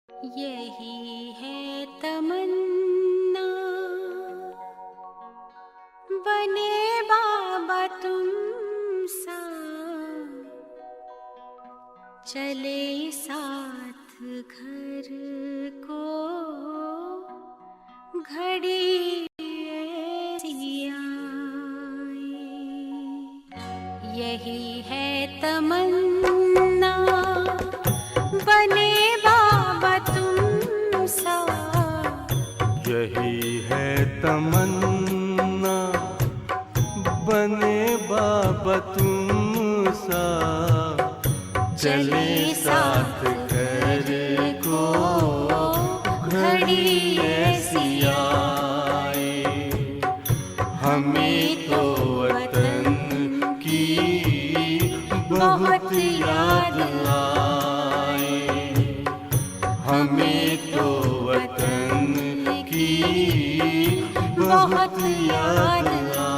यही है तमन्ना, बने बाबा तुम सा, चले साथ घर को घड़ी ऐसी आए। यही है तमन्ना, बने बाबा तुम सा। यही है तमन्ना, बने बाबा तुम सा, चले साथ घर को घड़ी ऐसी आए। हमें तो वतन की बहुत याद आए, हमें तो वतन की बहुत याद आए।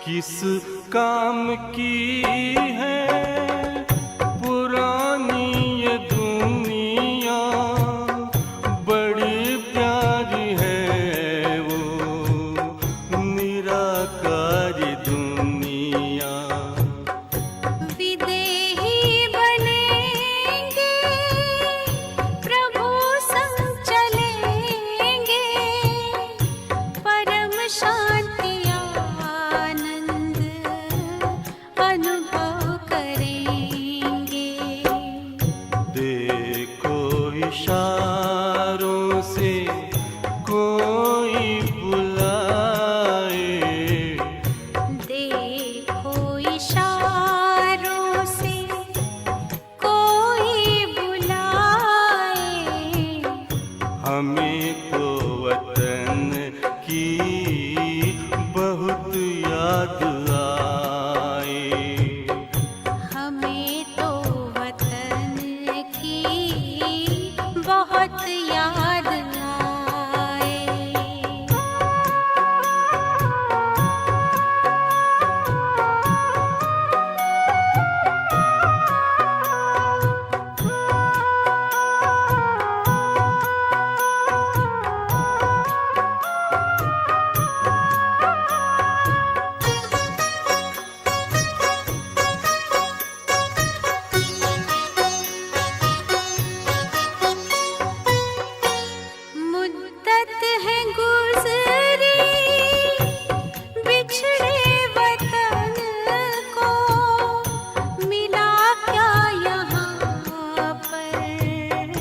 किस काम की है पुरानी ये दुनिया, बड़ी प्यारी है वो निराकारी दुनिया। विदेही बनेंगे, प्रभु संग चलेंगे, परम शांति अनुभव करेंगे। देखो इशारों से कोई बुलाए, देखो इशारों से कोई बुलाए। हमें तो वतन की बहुत याद आए, हमें तो वतन की बहुत याद आए। मुद्दत है गुज़री बिछड़े वतन को, मिला क्या यहाँ पर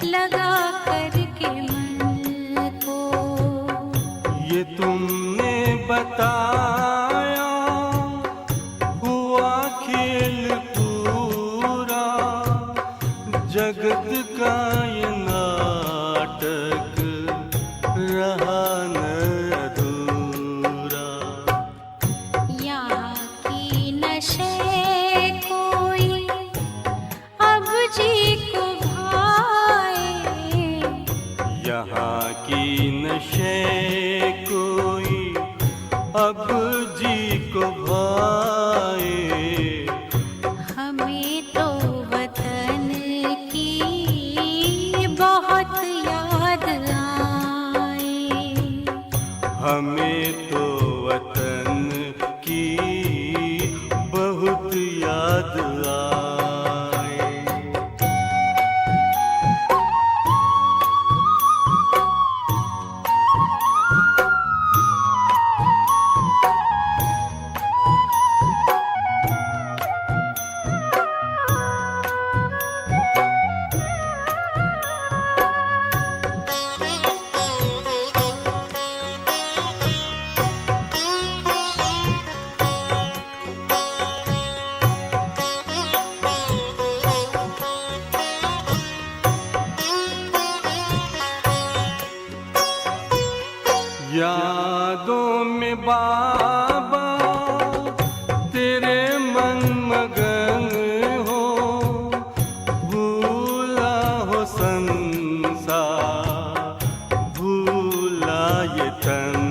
लगा करके मन को। ये तुमने बताया हुआ खेल पूरा, जगत का ये नाटक रहा न अधूरा। यहाँ की नशे कोई अब जी को भाए, यहाँ की नशे कोई अब जी को भाए। हमें तो वतन की बहुत याद आए, हमें तो वतन की बहुत याद आए। मन मगन हो, भूला हो संसार, भूला ये तन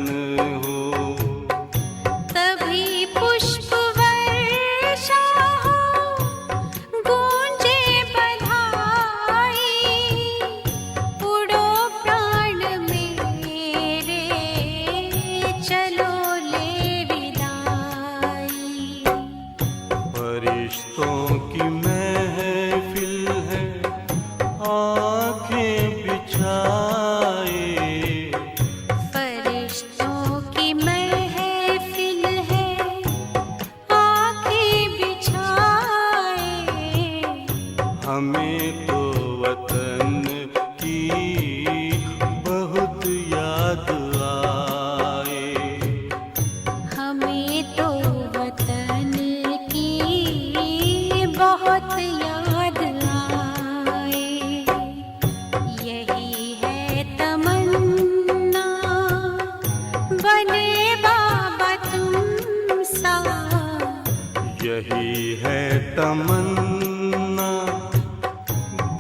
हो। तभी पुष्प वर्षा हो, गूंजे बधाई, उड़ो प्राण मेरे, चलो ले विदाई। फरिश्तों की महफिल है, आंखें बिछाए, फरिश्तों की महफिल है, आंखें बिछाए। हमें तो वतन की बहुत याद आए। हमें तो वतन की बहुत याद आए। यही है तमन्ना, बने बाबा तुम सा। यही है तमन्ना,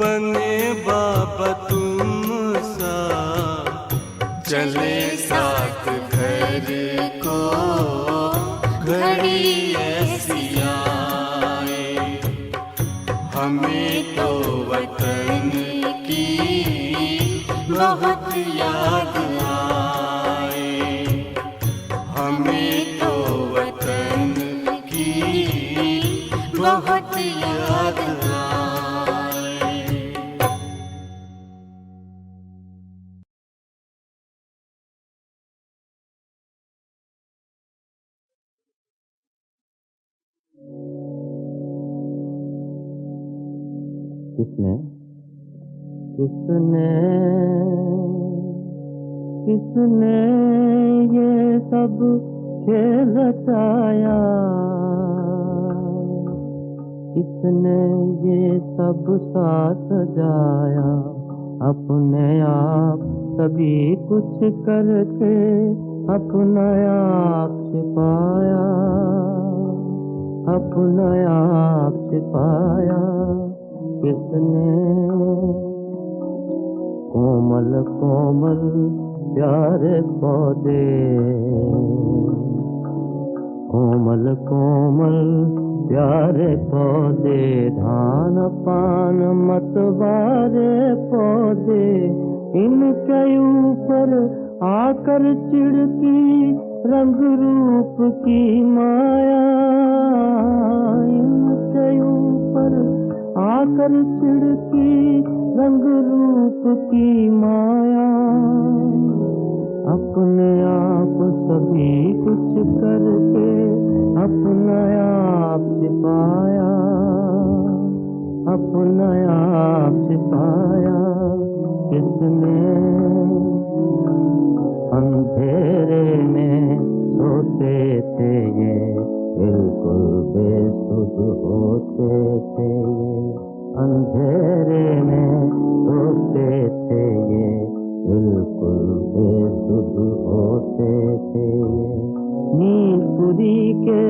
बने बाबा तुम सा। चले साथ घर को घड़ी ऐसी आए, हमें तो वतन की बहुत याद आए। हमें तो वतन की बहुत याद आए। किसने किसने किसने ये सब खेल रचाया, किसने ये सब साथ सजाया। अपने आप सभी कुछ करके अपना आप छिपाया, अपना आप छिपाया। किसने कोमल कोमल प्यारे पौधे, कोमल कोमल प्यारे पौधे, धान पान मतवारे पौधे, इनके ऊपर आकर चिढ़ती रंग रूप की माया। इनके ऊपर आकर चिढ़ती रंग रूप की माया। अपने आप सभी कुछ करके अपना आप छिपाया, अपना आप छिपाया। किसने अंधेरे में सोते थे ये, बिल्कुल बेसुध होते थे ये। अंधेरे में सोते थे ये, बिल्कुल बेसुध होते थे ये। नींदपुरी के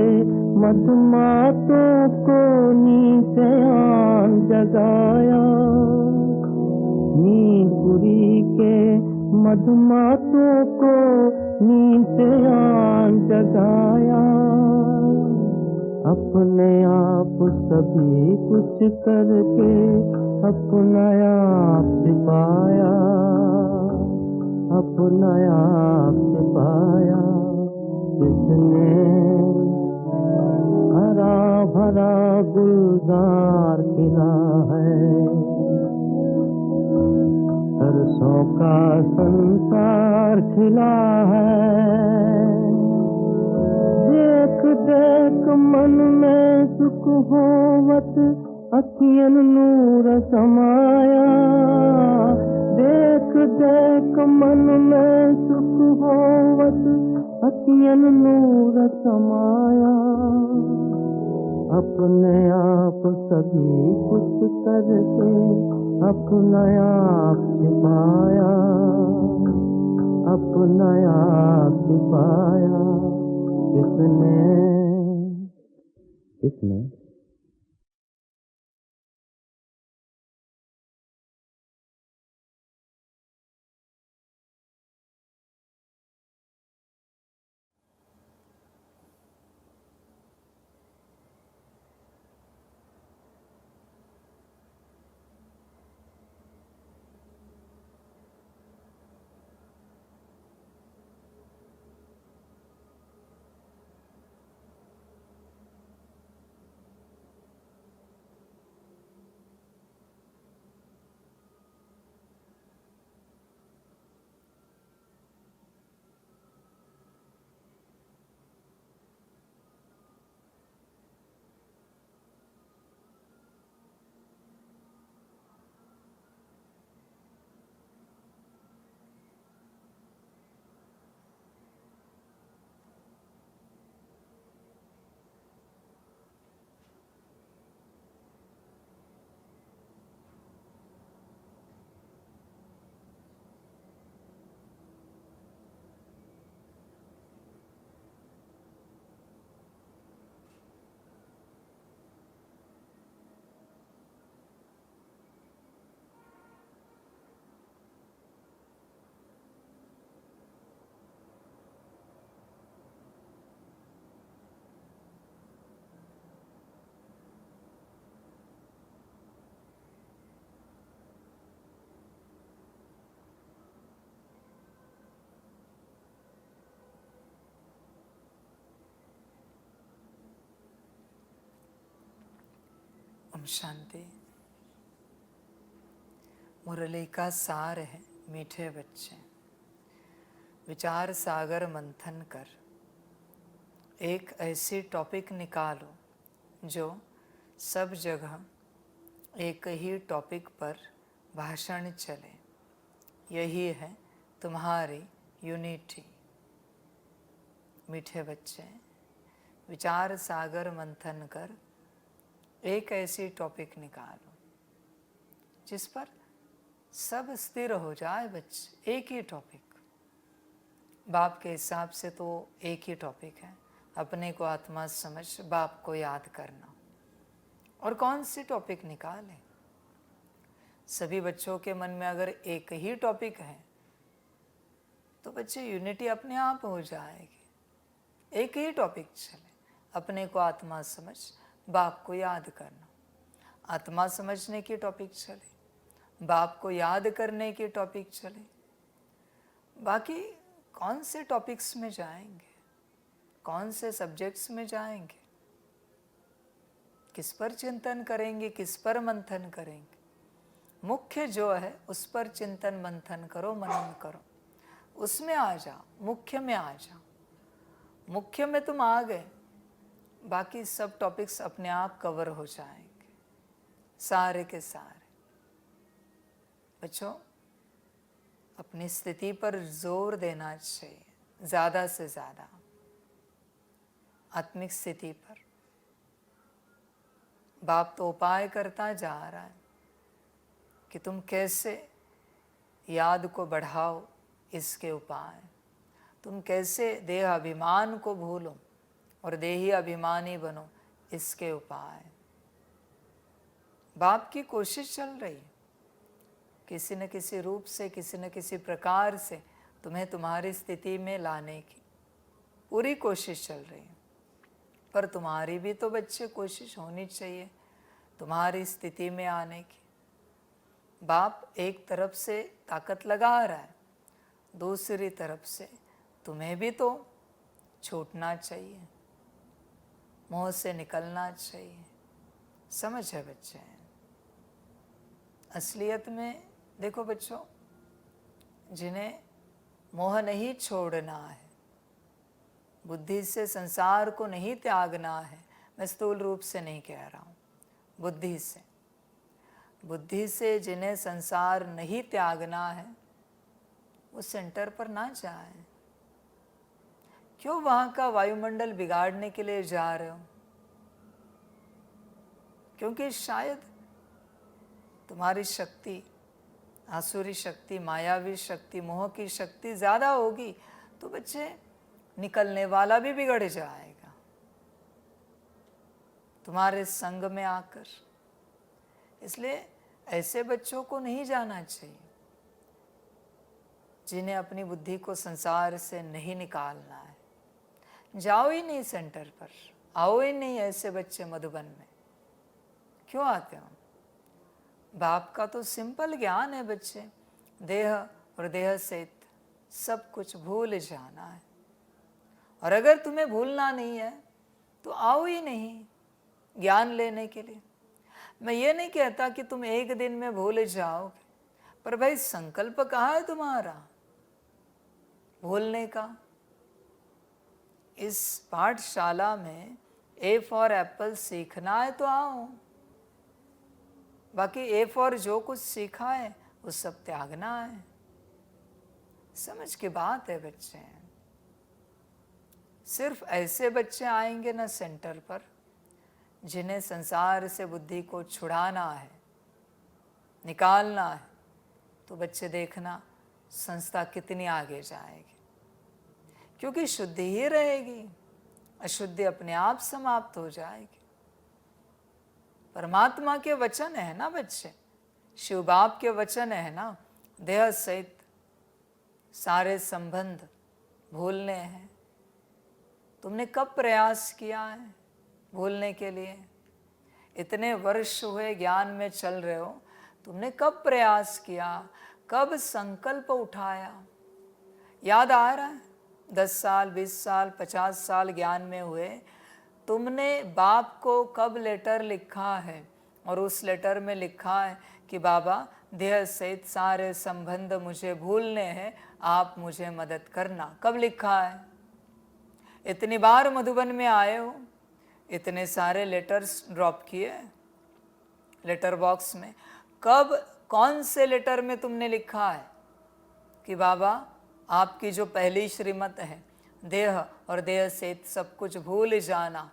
मधुमातों को नींद से आन जगाया, नींदपुरी के मधुमातों को नींद से आन जगाया। अपने आप सभी कुछ करके अपना आप छिपाया, अपना आप छिपाया। किसने हरा भरा गुलजार खिला है, सरसों का संसार खिला है। देख देख मन में सुख होवत, अखियन नूर समाया। देख देख मन में सुख होवत, अखियन नूर समाया। अपने आप सभी कुछ करके अपना आप छिपाया, अपना आप छिपाया। किसने इसमें ओम शांति। मुरली का सार है मीठे बच्चे, विचार सागर मंथन कर एक ऐसी टॉपिक निकालो जो सब जगह एक ही टॉपिक पर भाषण चले। यही है तुम्हारी यूनिटी। मीठे बच्चे, विचार सागर मंथन कर एक ऐसी टॉपिक निकालो जिस पर सब स्थिर हो जाए बच्चे। एक ही टॉपिक, बाप के हिसाब से तो एक ही टॉपिक है, अपने को आत्मा समझ बाप को याद करना। और कौन सी टॉपिक निकाले? सभी बच्चों के मन में अगर एक ही टॉपिक है तो बच्चे यूनिटी अपने आप हो जाएगी। एक ही टॉपिक चले, अपने को आत्मा समझ बाप को याद करना। आत्मा समझने की टॉपिक चले, बाप को याद करने की टॉपिक चले। बाकी कौन से टॉपिक्स में जाएंगे, कौन से सब्जेक्ट्स में जाएंगे, किस पर चिंतन करेंगे, किस पर मंथन करेंगे? मुख्य जो है उस पर चिंतन मंथन करो, मनन करो, उसमें आ जाओ, मुख्य में आ जाओ। मुख्य में तुम आ गए, बाकी सब टॉपिक्स अपने आप कवर हो जाएंगे, सारे के सारे। बच्चों, अपनी स्थिति पर जोर देना चाहिए, ज़्यादा से ज़्यादा आत्मिक स्थिति पर। बाप तो उपाय करता जा रहा है कि तुम कैसे याद को बढ़ाओ, इसके उपाय। तुम कैसे देह अभिमान को भूलो और देही अभिमानी बनो, इसके उपाय। बाप की कोशिश चल रही है किसी न किसी रूप से, किसी न किसी प्रकार से तुम्हें तुम्हारी स्थिति में लाने की पूरी कोशिश चल रही है। पर तुम्हारी भी तो बच्चे कोशिश होनी चाहिए तुम्हारी स्थिति में आने की। बाप एक तरफ से ताकत लगा रहा है, दूसरी तरफ से तुम्हें भी तो छूटना चाहिए, मोह से निकलना चाहिए। समझ है बच्चे? असलियत में देखो बच्चों, जिन्हें मोह नहीं छोड़ना है, बुद्धि से संसार को नहीं त्यागना है, मैं स्थूल रूप से नहीं कह रहा हूँ, बुद्धि से जिन्हें संसार नहीं त्यागना है वो सेंटर पर ना जाए। क्यों वहाँ का वायुमंडल बिगाड़ने के लिए जा रहे हो? क्योंकि शायद तुम्हारी शक्ति, आसुरी शक्ति, मायावी शक्ति, मोह की शक्ति ज़्यादा होगी तो बच्चे निकलने वाला भी बिगड़ जाएगा। तुम्हारे संग में आकर। इसलिए ऐसे बच्चों को नहीं जाना चाहिए जिन्हें अपनी बुद्धि को संसार से नहीं निकालना है। जाओ ही नहीं सेंटर पर, आओ ही नहीं ऐसे बच्चे मधुबन में। क्यों आते हो? बाप का तो सिंपल ज्ञान है बच्चे, देह और देह सहित सब कुछ भूल जाना है। और अगर तुम्हें भूलना नहीं है तो आओ ही नहीं ज्ञान लेने के लिए। मैं ये नहीं कहता कि तुम एक दिन में भूल जाओगे, पर भाई संकल्प कहाँ है तुम्हारा भूलने का? इस पाठशाला में ए फॉर एप्पल सीखना है तो आओ, बाकी ए फॉर जो कुछ सीखा है वो सब त्यागना है। समझ की बात है बच्चे। सिर्फ ऐसे बच्चे आएंगे ना सेंटर पर जिन्हें संसार से बुद्धि को छुड़ाना है, निकालना है, तो बच्चे देखना संस्था कितनी आगे जाएगी, क्योंकि शुद्धि ही रहेगी, अशुद्धि अपने आप समाप्त हो जाएगी। परमात्मा के वचन है ना बच्चे, शिव बाप के वचन है ना, देह सहित सारे संबंध भूलने हैं। तुमने कब प्रयास किया है भूलने के लिए? इतने वर्ष हुए ज्ञान में चल रहे हो, तुमने कब प्रयास किया, कब संकल्प उठाया? याद आ रहा है? 10 साल, 20 साल, 50 साल ज्ञान में हुए, तुमने बाप को कब लेटर लिखा है और उस लेटर में लिखा है कि बाबा देह सहित सारे संबंध मुझे भूलने हैं, आप मुझे मदद करना? कब लिखा है? इतनी बार मधुबन में आए हो, इतने सारे लेटर्स ड्रॉप किए लेटर बॉक्स में, कब कौन से लेटर में तुमने लिखा है कि बाबा आपकी जो पहली श्रीमत है, देह और देह सहित सब कुछ भूल जाना,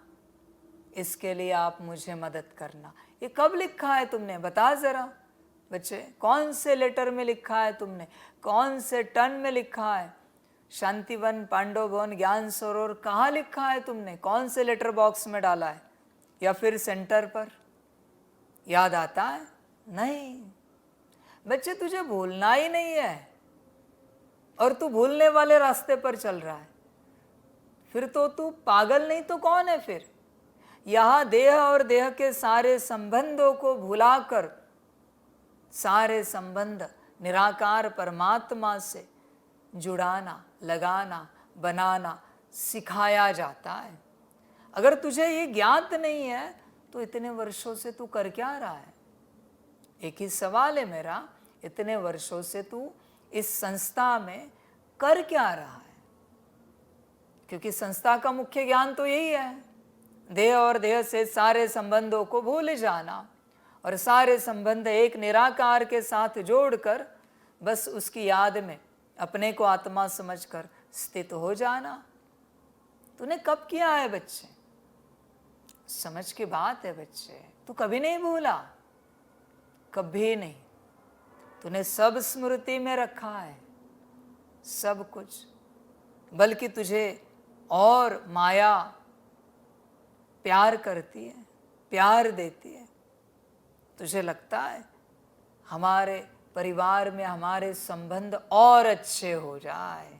इसके लिए आप मुझे मदद करना? ये कब लिखा है तुमने? बता जरा बच्चे, कौन से लेटर में लिखा है तुमने? कौन से टन में लिखा है? शांतिवन, पांडव भवन, ज्ञान सरोवर, कहाँ लिखा है तुमने? कौन से लेटर बॉक्स में डाला है? या फिर सेंटर पर? याद आता है? नहीं बच्चे, तुझे भूलना ही नहीं है और तू भूलने वाले रास्ते पर चल रहा है। फिर तो तू पागल नहीं तो कौन है फिर? यहाँ देह और देह के सारे संबंधों को भुलाकर सारे संबंध निराकार परमात्मा से जुड़ाना, लगाना, बनाना सिखाया जाता है। अगर तुझे ये ज्ञात नहीं है तो इतने वर्षों से तू कर क्या रहा है? एक ही सवाल है मेरा, इतने वर्षों से तू इस संस्था में कर क्या रहा है? क्योंकि संस्था का मुख्य ज्ञान तो यही है, देह और देह से सारे संबंधों को भूल जाना और सारे संबंध एक निराकार के साथ जोड़कर बस उसकी याद में अपने को आत्मा समझकर स्थित हो जाना। तूने कब किया है बच्चे? समझ की बात है बच्चे, तू कभी नहीं भूला, कभी नहीं। तूने सब स्मृति में रखा है, सब कुछ, बल्कि तुझे और माया प्यार करती है, प्यार देती है। तुझे लगता है हमारे परिवार में हमारे संबंध और अच्छे हो जाए,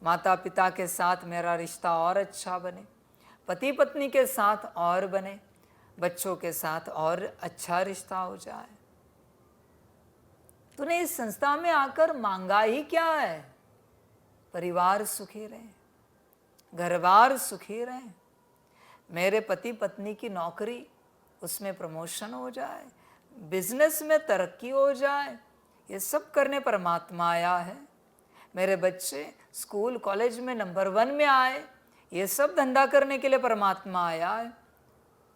माता पिता के साथ मेरा रिश्ता और अच्छा बने, पति पत्नी के साथ और बने, बच्चों के साथ और अच्छा रिश्ता हो जाए। तूने इस संस्था में आकर मांगा ही क्या है? परिवार सुखी रहे, घर-बार सुखी रहे, मेरे पति पत्नी की नौकरी उसमें प्रमोशन हो जाए, बिजनेस में तरक्की हो जाए, ये सब करने परमात्मा आया है। मेरे बच्चे स्कूल कॉलेज में नंबर 1 में आए, ये सब धंधा करने के लिए परमात्मा आया है।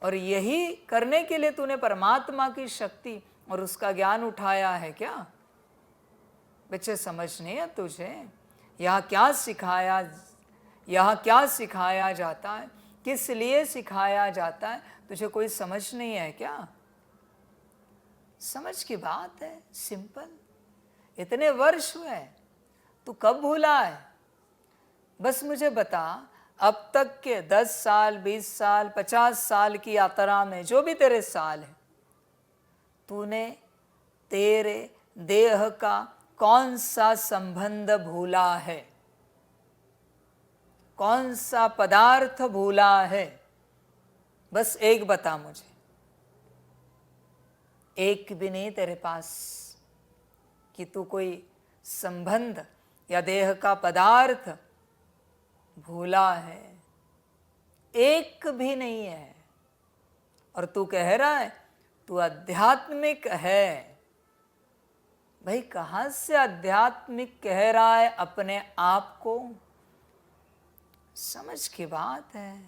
और यही करने के लिए तूने परमात्मा की शक्ति और उसका ज्ञान उठाया है क्या? बच्चे समझ नहीं है तुझे यहाँ क्या सिखाया जाता है, किस लिए सिखाया जाता है, तुझे कोई समझ नहीं है क्या? समझ की बात है, सिंपल। इतने वर्ष हुए, तू कब भूला है? बस मुझे बता, अब तक के 10 साल, 20 साल, 50 साल की यात्रा में जो भी तेरे साल है, तूने तेरे देह का कौन सा संबंध भूला है, कौन सा पदार्थ भूला है? बस एक बता मुझे। एक भी नहीं तेरे पास कि तू कोई संबंध या देह का पदार्थ भूला है, एक भी नहीं है। और तू कह रहा है तू आध्यात्मिक है। भाई कहाँ से आध्यात्मिक कह रहा है अपने आप को? समझ की बात है।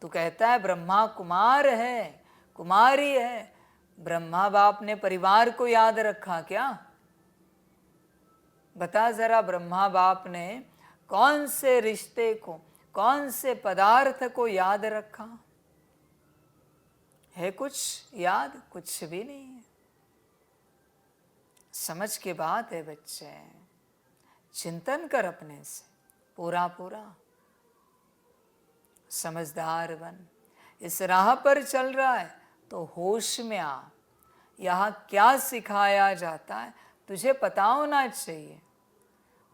तू कहता है ब्रह्मा कुमार है, कुमारी है। ब्रह्मा बाप ने परिवार को याद रखा क्या? बता जरा, ब्रह्मा बाप ने कौन से रिश्ते को, कौन से पदार्थ को याद रखा है? कुछ याद? कुछ भी नहीं है। समझ के बात है बच्चे, चिंतन कर अपने से पूरा पूरा, समझदार बन। इस राह पर चल रहा है तो होश में आ। यहाँ क्या सिखाया जाता है तुझे पता होना चाहिए।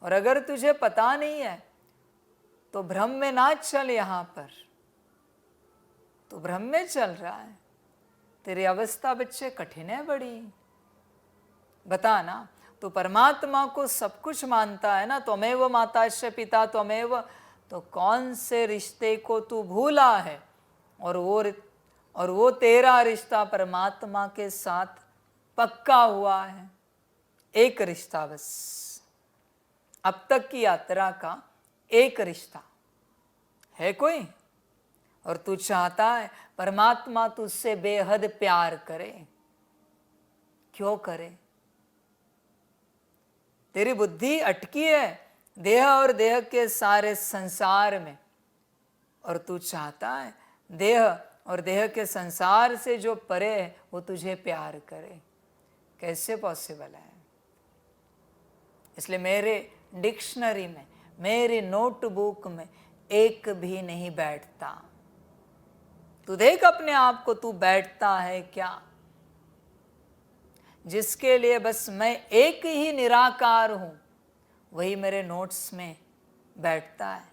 और अगर तुझे पता नहीं है तो भ्रम में ना चल। यहाँ पर तो भ्रम में चल रहा है। तेरी अवस्था बच्चे कठिन है बड़ी। बता ना, तो परमात्मा को सब कुछ मानता है ना, त्वमेव माताश्च पिता त्वमेव, तो कौन से रिश्ते को तू भूला है? और वो तेरा रिश्ता परमात्मा के साथ पक्का हुआ है। एक रिश्ता बस, अब तक की यात्रा का एक रिश्ता है कोई। और तू चाहता है परमात्मा तुझसे बेहद प्यार करे। क्यों करे? तेरी बुद्धि अटकी है देह और देह के सारे संसार में, और तू चाहता है देह और देह के संसार से जो परे है वो तुझे प्यार करे। कैसे पॉसिबल है? इसलिए मेरे डिक्शनरी में, मेरी नोटबुक में एक भी नहीं बैठता। तू देख अपने आप को, तू बैठता है क्या? जिसके लिए बस मैं एक ही निराकार हूं, वही मेरे नोट्स में बैठता है,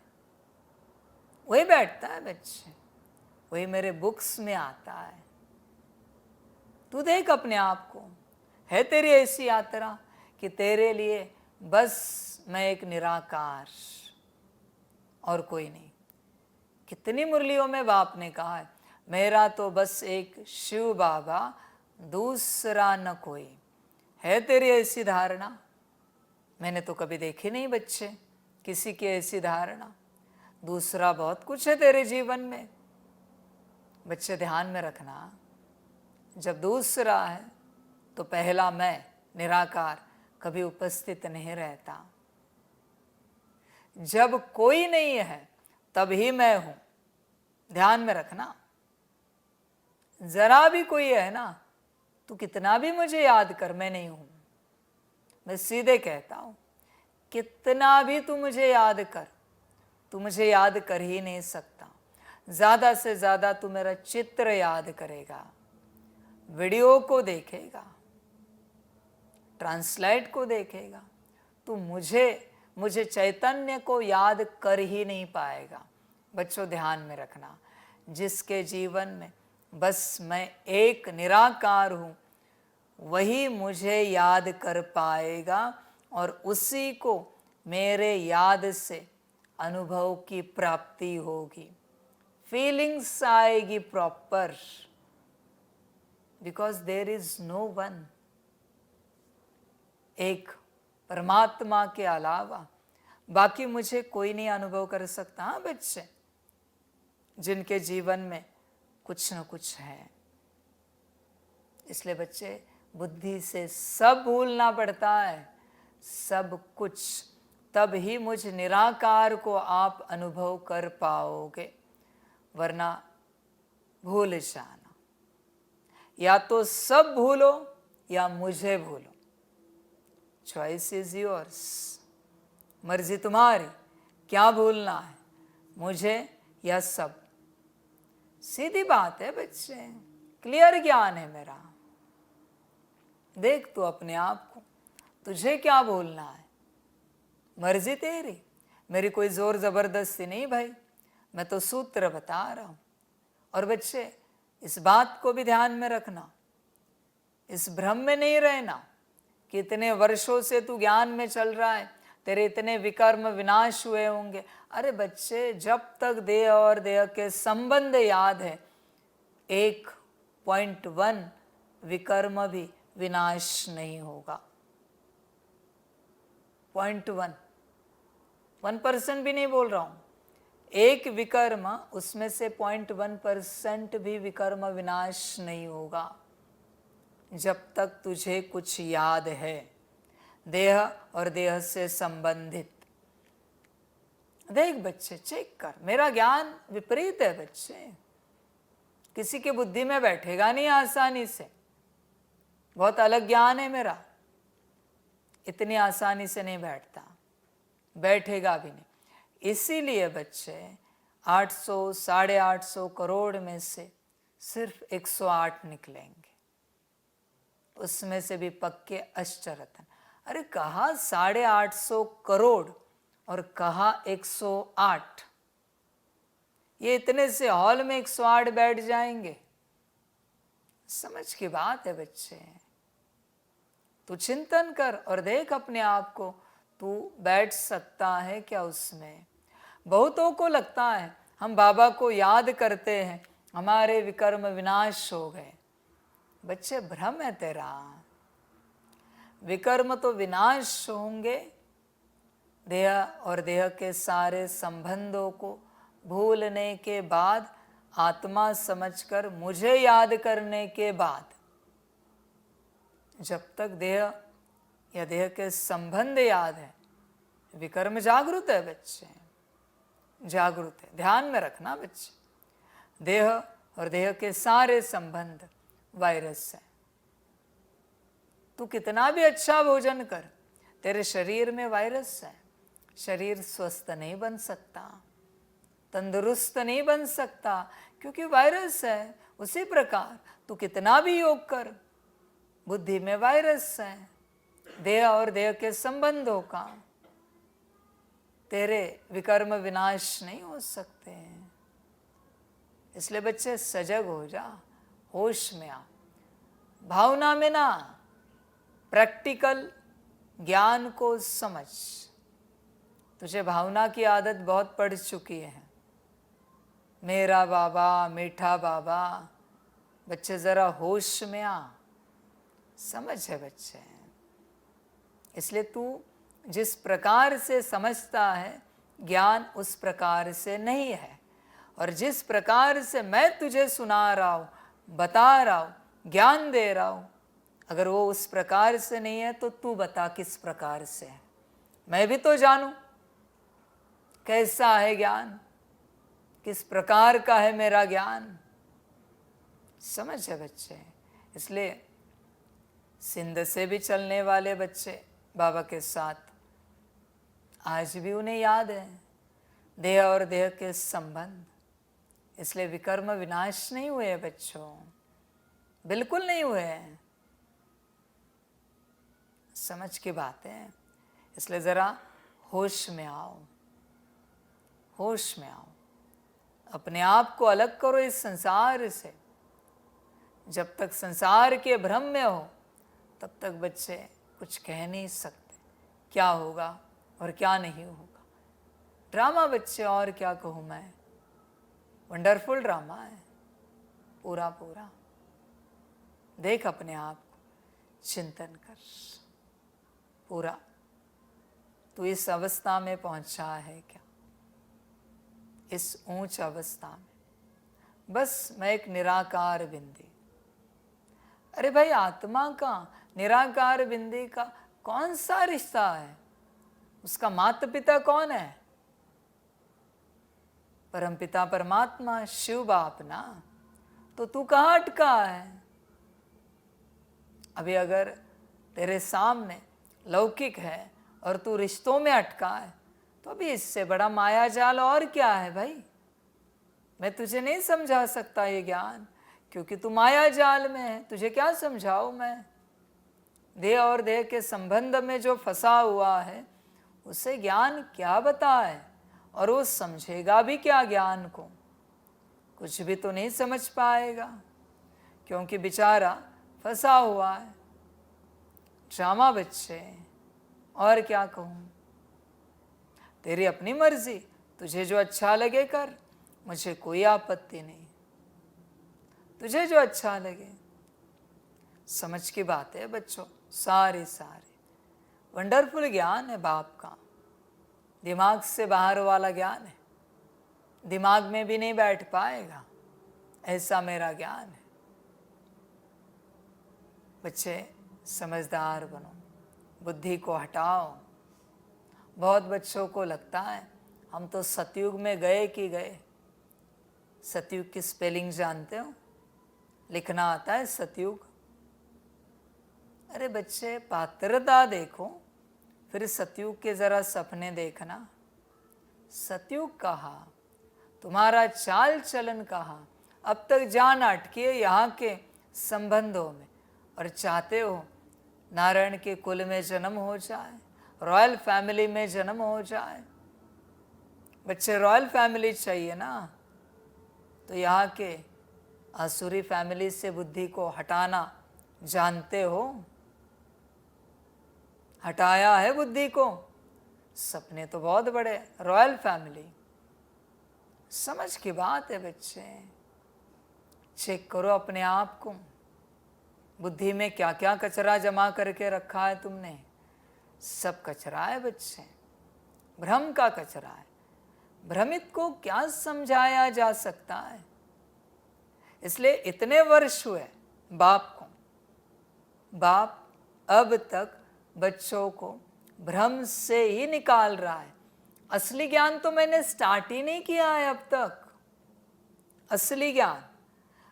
वही बैठता है बच्चे, वही मेरे बुक्स में आता है। तू देख अपने आप को। है तेरी ऐसी यात्रा कि तेरे लिए बस मैं एक निराकार और कोई नहीं? कितनी मुरलियों में बाप ने कहा है, मेरा तो बस एक शिव बाबा, दूसरा न कोई। है तेरी ऐसी धारणा? मैंने तो कभी देखी नहीं बच्चे किसी की ऐसी धारणा। दूसरा बहुत कुछ है तेरे जीवन में। बच्चे ध्यान में रखना, जब दूसरा है तो पहला मैं निराकार कभी उपस्थित नहीं रहता। जब कोई नहीं है तभी मैं हूं। ध्यान में रखना। जरा भी कोई है ना, तू कितना भी मुझे याद कर, मैं नहीं हूं। मैं सीधे कहता हूं, कितना भी तू मुझे याद कर, तू मुझे याद कर ही नहीं सकता। ज्यादा से ज्यादा तू मेरा चित्र याद करेगा, वीडियो को देखेगा, ट्रांसलेट को देखेगा। तू मुझे चैतन्य को याद कर ही नहीं पाएगा। बच्चों ध्यान में रखना, जिसके जीवन में बस मैं एक निराकार हूं, वही मुझे याद कर पाएगा, और उसी को मेरे याद से अनुभव की प्राप्ति होगी, फीलिंग्स आएगी proper, because there is no one. एक परमात्मा के अलावा बाकी मुझे कोई नहीं अनुभव कर सकता। हाँ बच्चे, जिनके जीवन में कुछ न कुछ है। इसलिए बच्चे, बुद्धि से सब भूलना पड़ता है, सब कुछ। तब ही मुझ निराकार को आप अनुभव कर पाओगे, वरना भूल जाना। या तो सब भूलो या मुझे भूलो। Choice is yours. मर्जी तुम्हारी, क्या भूलना है। मुझे या सब। सीधी बात है बच्चे, क्लियर ज्ञान है मेरा। देख तू अपने आप को, तुझे क्या बोलना है, मर्जी तेरी, मेरी कोई जोर जबरदस्ती नहीं भाई, मैं तो सूत्र बता रहा हूं। और बच्चे इस बात को भी ध्यान में रखना, इस भ्रम में नहीं रहना कि इतने वर्षों से तू ज्ञान में चल रहा है, तेरे इतने विकर्म विनाश हुए होंगे। अरे बच्चे, जब तक देह और देह के संबंध याद है, 1.1 विकर्म भी विनाश नहीं होगा। 1% भी नहीं बोल रहा हूं, एक विकर्म, उसमें से 0.1% भी विकर्म विनाश नहीं होगा जब तक तुझे कुछ याद है देह और देह से संबंधित। देख बच्चे, चेक कर, मेरा ज्ञान विपरीत है बच्चे, किसी की बुद्धि में बैठेगा नहीं आसानी से, बहुत अलग ज्ञान है मेरा, इतनी आसानी से नहीं बैठता, बैठेगा भी नहीं। इसीलिए बच्चे 800 850 करोड़ में से सिर्फ 108 निकलेंगे, उसमें से भी पक्के अष्टरत्न। अरे कहा 850 करोड़ और कहा 108, ये इतने से हॉल में 108 बैठ जाएंगे, समझ की बात है बच्चे। तू चिंतन कर और देख अपने आप को, तू बैठ सकता है क्या उसमें। बहुतों को लगता है हम बाबा को याद करते हैं, हमारे विकर्म विनाश हो गए। बच्चे भ्रम है तेरा, विकर्म तो विनाश होंगे देह और देह के सारे संबंधों को भूलने के बाद, आत्मा समझकर मुझे याद करने के बाद। जब तक देह या देह के संबंध याद है, विकर्म जागृत है बच्चे, जागृत है, ध्यान में रखना बच्चे। देह और देह के सारे संबंध वायरस है। तू कितना भी अच्छा भोजन कर, तेरे शरीर में वायरस है, शरीर स्वस्थ नहीं बन सकता, तंदुरुस्त नहीं बन सकता, क्योंकि वायरस है। उसी प्रकार तू कितना भी योग कर, बुद्धि में वायरस है, देह और देह के संबंधों का, तेरे विकर्म विनाश नहीं हो सकते हैं। इसलिए बच्चे सजग हो जा, होश में आ, भावना में ना, प्रैक्टिकल ज्ञान को समझ। तुझे भावना की आदत बहुत पड़ चुकी है, मेरा बाबा, मीठा बाबा। बच्चे जरा होश में आ, समझ है बच्चे। इसलिए तू जिस प्रकार से समझता है, ज्ञान उस प्रकार से नहीं है। और जिस प्रकार से मैं तुझे सुना रहा हूँ, बता रहा हूँ, ज्ञान दे रहा हूँ, अगर वो उस प्रकार से नहीं है तो तू बता किस प्रकार से है। मैं भी तो जानूं कैसा है ज्ञान, किस प्रकार का है मेरा ज्ञान, समझ है बच्चे। इसलिए सिंध से भी चलने वाले बच्चे बाबा के साथ, आज भी उन्हें याद है देह और देह के संबंध। इसलिए विकर्म विनाश नहीं हुए बच्चों, बिल्कुल नहीं हुए हैं, समझ की बात है। इसलिए जरा होश में आओ, होश में आओ, अपने आप को अलग करो इस संसार से। जब तक संसार के भ्रम में हो तब तक बच्चे कुछ कह नहीं सकते, क्या होगा और क्या नहीं होगा। ड्रामा बच्चे, और क्या कहूँ मैं, वंडरफुल ड्रामा है पूरा पूरा। देख अपने आप को, चिंतन कर पूरा। तू इस अवस्था में पहुंचा है क्या, इस ऊंच अवस्था में? बस मैं एक निराकार बिंदी। अरे भाई, आत्मा का निराकार बिंदी का कौन सा रिश्ता है? उसका माता पिता कौन है? परमपिता परमात्मा शिव बाप ना। तो तू कहाँ अटका है? अभी अगर तेरे सामने लौकिक है और तू रिश्तों में अटका है तो अभी इससे बड़ा माया जाल और क्या है भाई? मैं तुझे नहीं समझा सकता ये ज्ञान, क्योंकि तू माया जाल में है। तुझे क्या समझाऊं मैं? देह और देह के संबंध में जो फंसा हुआ है उसे ज्ञान क्या बताए, और वो समझेगा भी क्या ज्ञान को? कुछ भी तो नहीं समझ पाएगा, क्योंकि बेचारा फंसा हुआ है। ड्रामा बच्चे, और क्या कहूँ? तेरी अपनी मर्जी, तुझे जो अच्छा लगे कर, मुझे कोई आपत्ति नहीं। तुझे जो अच्छा लगे। समझ की बात है बच्चों, सारे वंडरफुल ज्ञान है बाप का, दिमाग से बाहर वाला ज्ञान है, दिमाग में भी नहीं बैठ पाएगा, ऐसा मेरा ज्ञान है। बच्चे समझदार बनो, बुद्धि को हटाओ। बहुत बच्चों को लगता है हम तो सतयुग में गए कि गए। सतयुग की स्पेलिंग जानते हो? लिखना आता है सतयुग? अरे बच्चे, पात्रता देखो, फिर सतयुग के जरा सपने देखना। सतयुग कहा, तुम्हारा चाल चलन कहा, अब तक जान अटकी है यहाँ के संबंधों में, और चाहते हो नारायण के कुल में जन्म हो जाए, रॉयल फैमिली में जन्म हो जाए। बच्चे, रॉयल फैमिली चाहिए ना, तो यहाँ के आसुरी फैमिली से बुद्धि को हटाना जानते हो? हटाया है बुद्धि को? सपने तो बहुत बड़े, रॉयल फैमिली। समझ की बात है बच्चे। चेक करो अपने आप को, बुद्धि में क्या क्या कचरा जमा करके रखा है तुमने। सब कचरा है बच्चे, भ्रम का कचरा है। भ्रमित को क्या समझाया जा सकता है? इसलिए इतने वर्ष हुए बाप को, बाप अब तक बच्चों को भ्रम से ही निकाल रहा है। असली ज्ञान तो मैंने स्टार्ट ही नहीं किया है अब तक। असली ज्ञान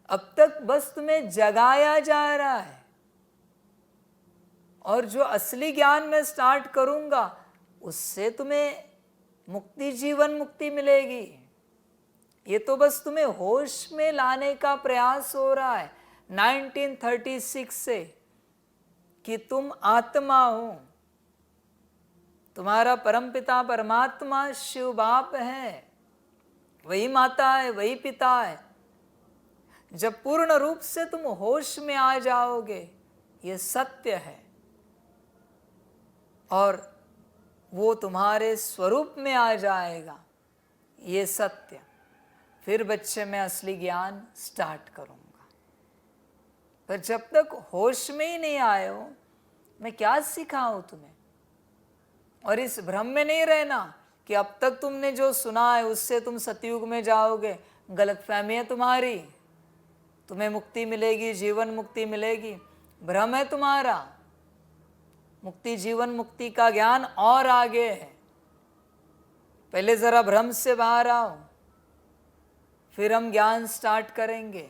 अब तक बस तुम्हें जगाया जा रहा है, और जो असली ज्ञान मैं स्टार्ट करूंगा उससे तुम्हें मुक्ति, जीवन मुक्ति मिलेगी। ये तो बस तुम्हें होश में लाने का प्रयास हो रहा है 1936 से, कि तुम आत्मा हो, तुम्हारा परमपिता परमात्मा शिव बाप है, वही माता है, वही पिता है। जब पूर्ण रूप से तुम होश में आ जाओगे, ये सत्य है, और वो तुम्हारे स्वरूप में आ जाएगा, ये सत्य, फिर बच्चे मैं असली ज्ञान स्टार्ट करूंगा। पर जब तक होश में ही नहीं आए हो, मैं क्या सिखाऊं तुम्हें? और इस भ्रम में नहीं रहना कि अब तक तुमने जो सुना है उससे तुम सतयुग में जाओगे। गलतफहमी है तुम्हारी, तुम्हें मुक्ति मिलेगी, जीवन मुक्ति मिलेगी। भ्रम है तुम्हारा। मुक्ति, जीवन मुक्ति का ज्ञान और आगे है। पहले जरा भ्रम से बाहर आओ, फिर हम ज्ञान स्टार्ट करेंगे।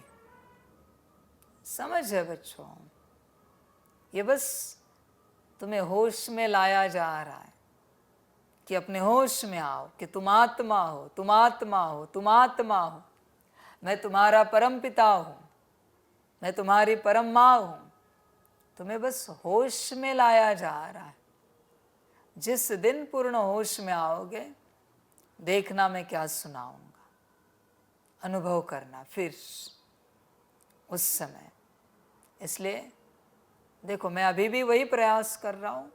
समझ है बच्चों? ये बस तुम्हें होश में लाया जा रहा है कि अपने होश में आओ, कि तुम आत्मा हो, तुम आत्मा हो, तुम आत्मा हो। मैं तुम्हारा परम पिता हूं, मैं तुम्हारी परम माँ हूं। तुम्हें बस होश में लाया जा रहा है। जिस दिन पूर्ण होश में आओगे, देखना मैं क्या सुनाऊंगा, अनुभव करना फिर उस समय। इसलिए देखो, मैं अभी भी वही प्रयास कर रहा हूं,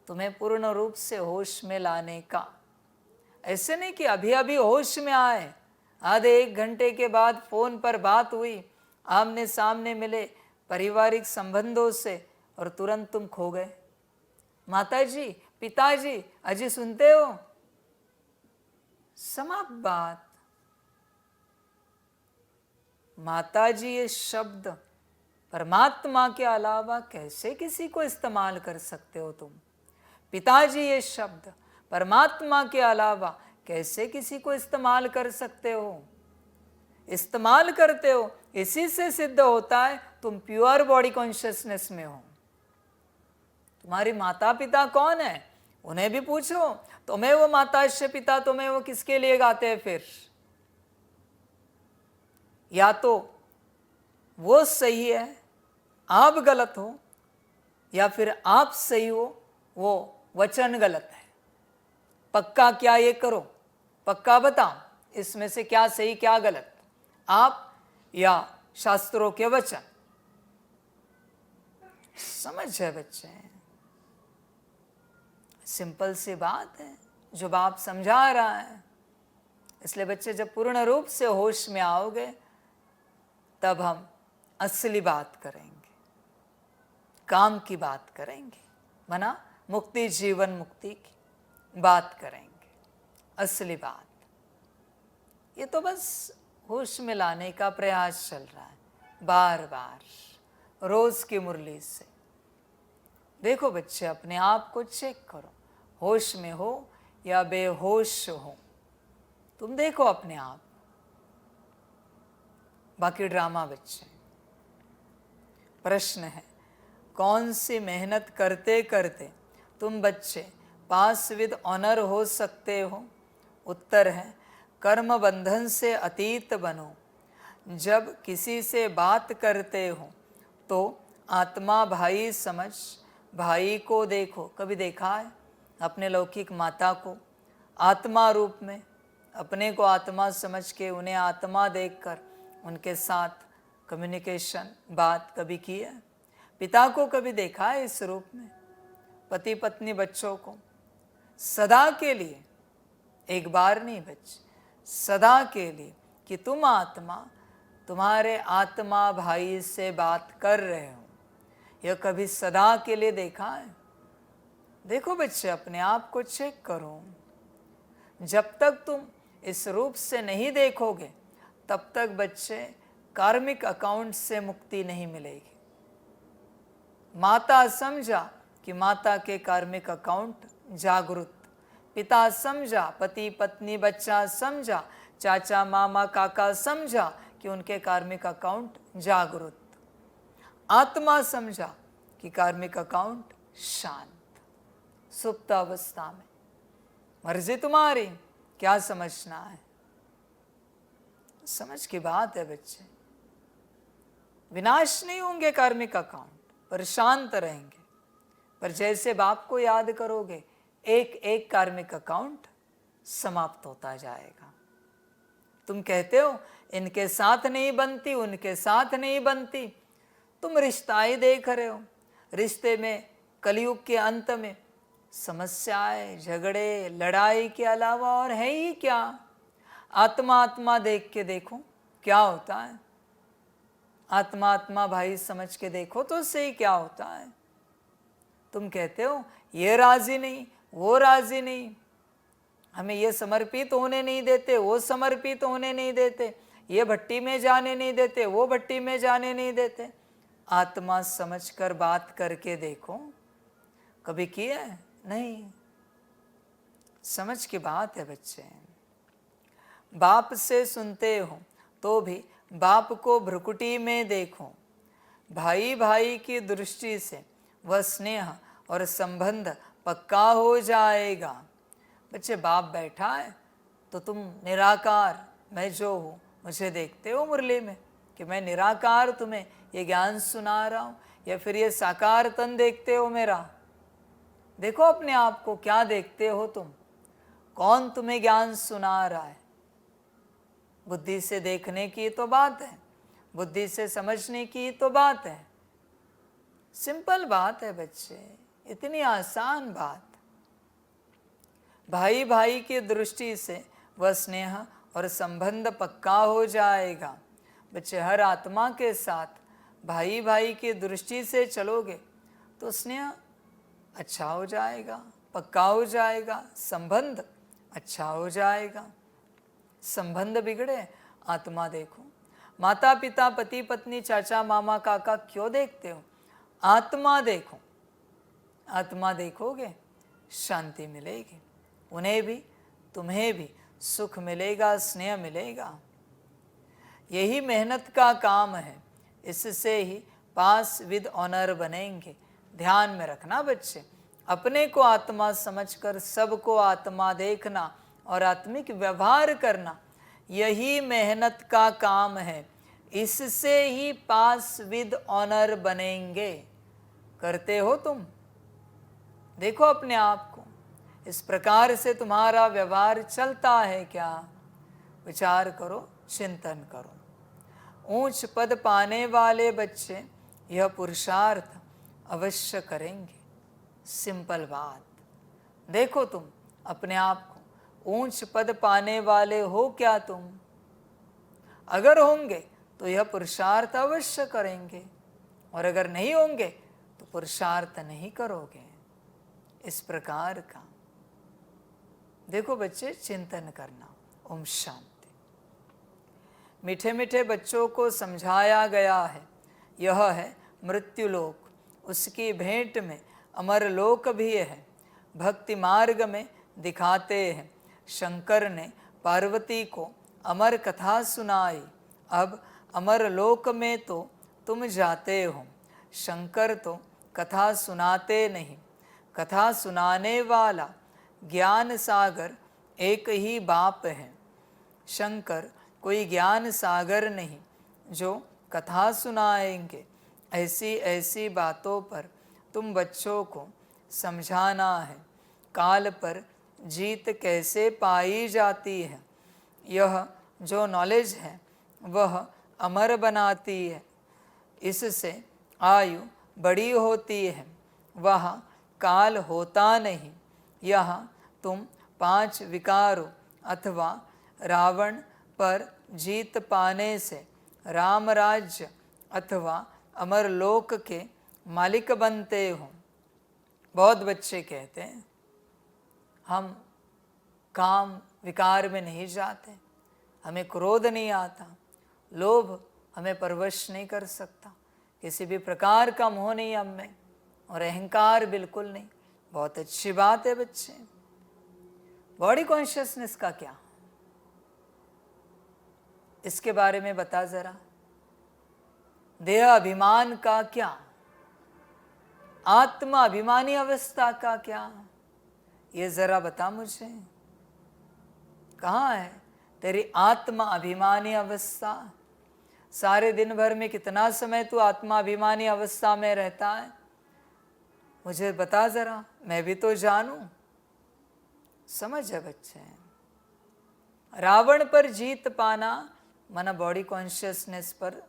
तुम्हें पूर्ण रूप से होश में लाने का। ऐसे नहीं कि अभी अभी होश में आए, आधे एक घंटे के बाद फोन पर बात हुई, आमने सामने मिले पारिवारिक संबंधों से, और तुरंत तुम खो गए। माताजी, पिताजी, अजी सुनते हो? समाप्त बात। माताजी ये शब्द परमात्मा के अलावा कैसे किसी को इस्तेमाल कर सकते हो तुम? पिताजी ये शब्द परमात्मा के अलावा कैसे किसी को इस्तेमाल कर सकते हो? इस्तेमाल करते हो, इसी से सिद्ध होता है तुम प्योर बॉडी कॉन्शियसनेस में हो। तुम्हारी माता पिता कौन है? उन्हें भी पूछो, तुम्हें वो माताश्य पिता तुम्हें वो किसके लिए गाते हैं फिर? या तो वो सही है, आप गलत हो, या फिर आप सही हो, वो वचन गलत है। पक्का क्या ये करो, पक्का बताओ, इसमें से क्या सही क्या गलत, आप या शास्त्रों के वचन? समझ है बच्चे, सिंपल सी बात है जो बाप समझा रहा है। इसलिए बच्चे जब पूर्ण रूप से होश में आओगे तब हम असली बात करेंगे, काम की बात करेंगे, मना मुक्ति जीवन मुक्ति की बात करेंगे, असली बात। ये तो बस होश में लाने का प्रयास चल रहा है बार बार रोज की मुरली से। देखो बच्चे, अपने आप को चेक करो, होश में हो या बेहोश हो, तुम देखो अपने आप। बाकी ड्रामा बच्चे। प्रश्न है, कौन सी मेहनत करते करते तुम बच्चे पास विद ऑनर हो सकते हो? उत्तर है, कर्म बंधन से अतीत बनो। जब किसी से बात करते हो तो आत्मा भाई समझ भाई को देखो। कभी देखा है अपने लौकिक माता को आत्मा रूप में, अपने को आत्मा समझ के उन्हें आत्मा देखकर उनके साथ कम्युनिकेशन बात कभी की है? पिता को कभी देखा है इस रूप में? पति पत्नी बच्चों को सदा के लिए, एक बार नहीं बच्चे, सदा के लिए कि तुम आत्मा तुम्हारे आत्मा भाई से बात कर रहे हो, यह कभी सदा के लिए देखा है? देखो बच्चे, अपने आप को चेक करो। जब तक तुम इस रूप से नहीं देखोगे तब तक बच्चे कार्मिक अकाउंट से मुक्ति नहीं मिलेगी। माता समझा कि माता के कार्मिक अकाउंट जागृत, पिता समझा, पति पत्नी बच्चा समझा, चाचा मामा काका समझा कि उनके कार्मिक अकाउंट जागृत, आत्मा समझा कि कार्मिक अकाउंट शांत, सुप्त अवस्था में। मर्जी तुम्हारी, क्या समझना है? समझ की बात है बच्चे। विनाश नहीं होंगे कार्मिक अकाउंट, पर शांत रहेंगे। पर जैसे बाप को याद करोगे, एक एक कार्मिक अकाउंट समाप्त होता जाएगा। तुम कहते हो इनके साथ नहीं बनती, उनके साथ नहीं बनती, तुम रिश्ता ही देख रहे हो। रिश्ते में कलयुग के अंत में समस्याएं, झगड़े, लड़ाई के अलावा और है ही क्या? आत्मा आत्मा देख के देखो क्या होता है। आत्मा आत्मा भाई समझ के देखो तो सही क्या होता है। तुम कहते हो ये राजी नहीं, वो राजी नहीं, हमें ये समर्पित होने नहीं देते, वो समर्पित होने नहीं देते, ये भट्टी में जाने नहीं देते, वो भट्टी में जाने नहीं देते। आत्मा समझकर बात करके देखो, कभी किया है? नहीं। समझ की बात है बच्चे। बाप से सुनते हो तो भी बाप को भ्रुकुटी में देखो। भाई भाई की दृष्टि से वह स्नेह और संबंध पक्का हो जाएगा। बच्चे, बाप बैठा है तो तुम निराकार, मैं जो हूँ मुझे देखते हो मुरली में कि मैं निराकार तुम्हें ये ज्ञान सुना रहा हूँ, या फिर ये साकार तन देखते हो मेरा? देखो अपने आप को, क्या देखते हो तुम? कौन तुम्हें ज्ञान सुना रहा है? बुद्धि से देखने की तो बात है, बुद्धि से समझने की तो बात है। सिंपल बात है बच्चे, इतनी आसान बात। भाई भाई की दृष्टि से वह स्नेह और संबंध पक्का हो जाएगा। बच्चे, हर आत्मा के साथ भाई भाई की दृष्टि से चलोगे तो स्नेह अच्छा हो जाएगा, पक्का हो जाएगा, संबंध अच्छा हो जाएगा। संबंध बिगड़े, आत्मा देखो। माता पिता, पति पत्नी, चाचा मामा काका क्यों देखते हो? आत्मा देखो। आत्मा देखोगे शांति मिलेगी, उन्हें भी तुम्हें भी सुख मिलेगा, स्नेह मिलेगा। यही मेहनत का काम है, इससे ही पास विद ऑनर बनेंगे। ध्यान में रखना बच्चे, अपने को आत्मा समझकर सबको आत्मा देखना और आत्मिक व्यवहार करना, यही मेहनत का काम है। इससे ही पास विद ऑनर बनेंगे। करते हो तुम? देखो अपने आप को, इस प्रकार से तुम्हारा व्यवहार चलता है क्या? विचार करो, चिंतन करो। ऊंच पद पाने वाले बच्चे यह पुरुषार्थ अवश्य करेंगे। सिंपल बात। देखो तुम अपने आप को, ऊंच पद पाने वाले हो क्या तुम? अगर होंगे तो यह पुरुषार्थ अवश्य करेंगे, और अगर नहीं होंगे तो पुरुषार्थ नहीं करोगे। इस प्रकार का देखो बच्चे, चिंतन करना। ओम शांति। मीठे मीठे बच्चों को समझाया गया है, यह है मृत्युलोक, उसकी भेंट में अमर लोक भी है। भक्ति मार्ग में दिखाते हैं, शंकर ने पार्वती को अमर कथा सुनाई। अब अमर लोक में तो तुम जाते हो, शंकर तो कथा सुनाते नहीं। कथा सुनाने वाला ज्ञान सागर एक ही बाप है। शंकर कोई ज्ञान सागर नहीं जो कथा सुनाएंगे। ऐसी ऐसी बातों पर तुम बच्चों को समझाना है। काल पर जीत कैसे पाई जाती है, यह जो नॉलेज है वह अमर बनाती है। इससे आयु बड़ी होती है, वह काल होता नहीं। यहाँ तुम 5 विकारों अथवा रावण पर जीत पाने से राम राज्य अथवा अमर लोक के मालिक बनते हो। बहुत बच्चे कहते हैं हम काम विकार में नहीं जाते, हमें क्रोध नहीं आता, लोभ हमें परवश नहीं कर सकता, किसी भी प्रकार का मोह नहीं हम में, और अहंकार बिल्कुल नहीं। बहुत अच्छी बात है बच्चे। बॉडी कॉन्शियसनेस का क्या, इसके बारे में बता जरा। देह अभिमान का क्या, आत्मा अभिमानी अवस्था का क्या, ये जरा बता मुझे। कहाँ है तेरी आत्मा अभिमानी अवस्था? सारे दिन भर में कितना समय तू आत्मा अभिमानी अवस्था में रहता है, मुझे बता जरा, मैं भी तो जानूं। समझ है बच्चे। रावण पर जीत पाना माना बॉडी कॉन्शियसनेस पर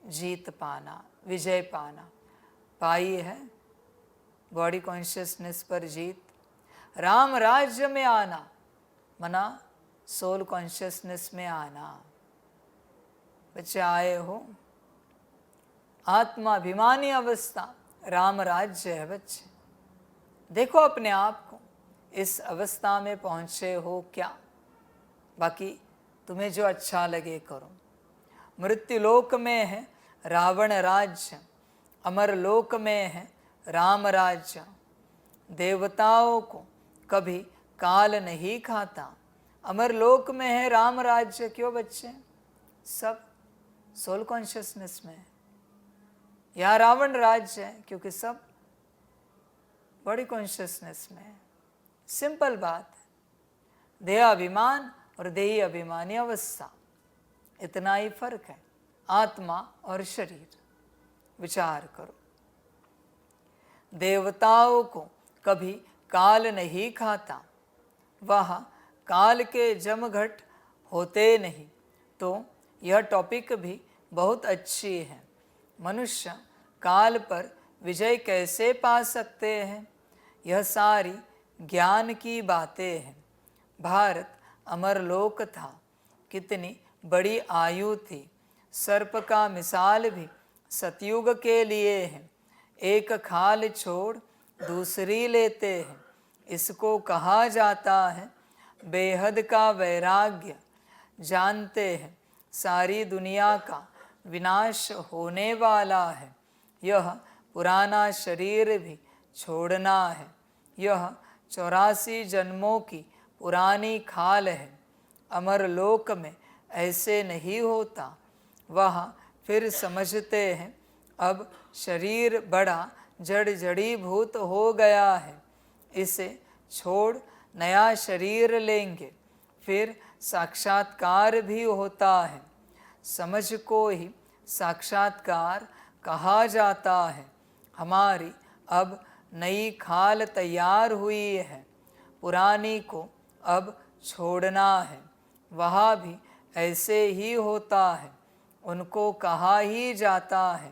जीत पाना, विजय पाना। पाई है बॉडी कॉन्शियसनेस पर जीत। राम राज्य में आना माना सोल कॉन्शियसनेस में आना। बच्चे आए हो, आत्मा अभिमानी अवस्था राम राज्य है बच्चे। देखो अपने आप को, इस अवस्था में पहुंचे हो क्या? बाकी तुम्हें जो अच्छा लगे करो। मृत्यु लोक में है रावण राज्य, अमर लोक में है राम राज्य। देवताओं को कभी काल नहीं खाता। अमर लोक में है राम राज्य। क्यों बच्चे? सब सोल कॉन्शियसनेस में है। यहाँ रावण राज्य है क्योंकि सब बॉडी कॉन्शियसनेस में है। सिंपल बात है। देह अभिमान और देही अभिमानी अवस्था, इतना ही फर्क है आत्मा और शरीर। विचार करो। देवताओं को कभी काल नहीं खाता, वह काल के जमघट होते नहीं। तो यह टॉपिक भी बहुत अच्छी है। मनुष्य काल पर विजय कैसे पा सकते हैं, यह सारी ज्ञान की बातें हैं। भारत अमरलोक था, कितनी बड़ी आयु थी। सर्प का मिसाल भी सतयुग के लिए है। एक खाल छोड़ दूसरी लेते हैं, इसको कहा जाता है बेहद का वैराग्य। जानते हैं सारी दुनिया का विनाश होने वाला है। यह पुराना शरीर भी छोड़ना है। यह 84 जन्मों की पुरानी खाल है। अमर लोक में ऐसे नहीं होता। वहाँ फिर समझते हैं अब शरीर बड़ा जड़ जड़ीभूत हो गया है। इसे छोड़ नया शरीर लेंगे, फिर साक्षात्कार भी होता है। समझ को ही साक्षात्कार कहा जाता है। हमारी अब नई खाल तैयार हुई है, पुरानी को अब छोड़ना है। वहाँ भी ऐसे ही होता है। उनको कहा ही जाता है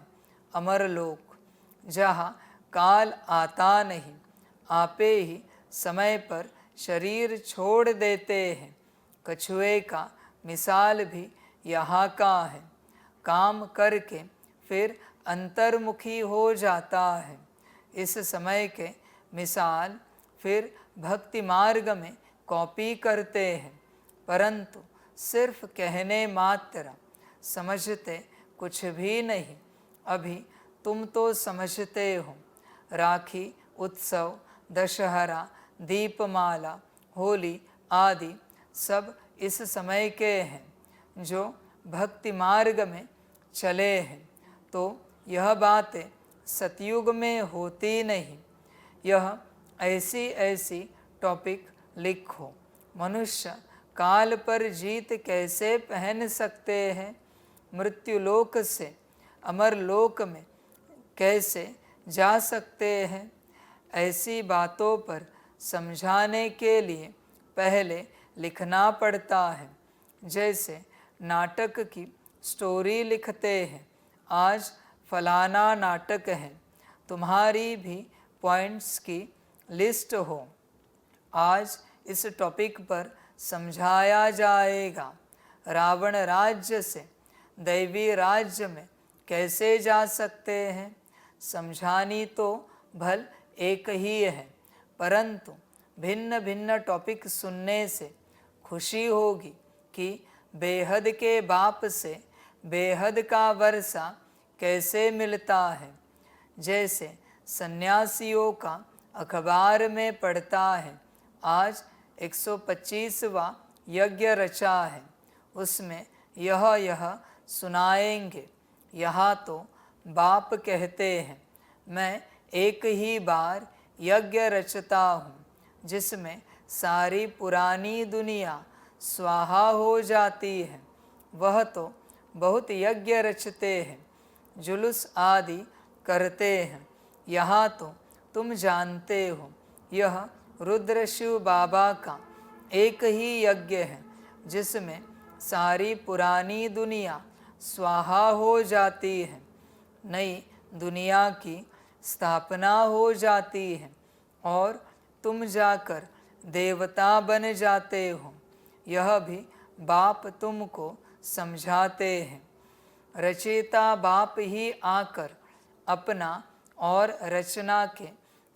अमरलोक, जहाँ काल आता नहीं, आपे ही समय पर शरीर छोड़ देते हैं। कछुए का मिसाल भी यहाँ का है, काम करके फिर अंतर्मुखी हो जाता है। इस समय के मिसाल फिर भक्ति मार्ग में कॉपी करते हैं, परंतु सिर्फ कहने मात्र, समझते कुछ भी नहीं। अभी तुम तो समझते हो। राखी उत्सव, दशहरा, दीपमाला, होली आदि सब इस समय के हैं जो भक्ति मार्ग में चले हैं। तो यह बातें सतयुग में होती नहीं। यह ऐसी ऐसी टॉपिक लिखो। मनुष्य काल पर जीत कैसे पहन सकते हैं? मृत्युलोक से अमरलोक में कैसे जा सकते हैं? ऐसी बातों पर समझाने के लिए पहले लिखना पड़ता है। जैसे नाटक की स्टोरी लिखते हैं, आज फलाना नाटक है, तुम्हारी भी पॉइंट्स की लिस्ट हो, आज इस टॉपिक पर समझाया जाएगा। रावण राज्य से दैवी राज्य में कैसे जा सकते हैं? समझानी तो भल एक ही है, परंतु भिन्न भिन्न टॉपिक सुनने से खुशी होगी कि बेहद के बाप से बेहद का वर्षा कैसे मिलता है। जैसे सन्यासियों का अखबार में पढ़ता है, आज 125वां यज्ञ रचा है, उसमें यह सुनाएंगे। यहाँ तो बाप कहते हैं, मैं एक ही बार यज्ञ रचता हूँ, जिसमें सारी पुरानी दुनिया स्वाहा हो जाती है। वह तो बहुत यज्ञ रचते हैं, जुलूस आदि करते हैं। यहाँ तो तुम जानते हो, यह रुद्र शिव बाबा का एक ही यज्ञ है, जिसमें सारी पुरानी दुनिया स्वाहा हो जाती है, नई दुनिया की स्थापना हो जाती है और तुम जाकर देवता बन जाते हो। यह भी बाप तुमको समझाते हैं। रचयिता बाप ही आकर अपना और रचना के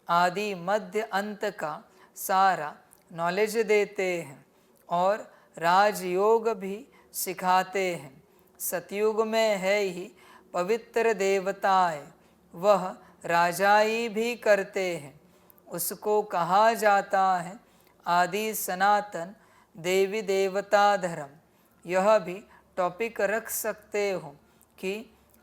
आदि मध्य अंत का सारा नॉलेज देते हैं और राजयोग भी सिखाते हैं। सतयुग में है ही पवित्र देवताएं, वह राजाई भी करते हैं। उसको कहा जाता है आदि सनातन देवी देवता धर्म। यह भी टॉपिक रख सकते हो कि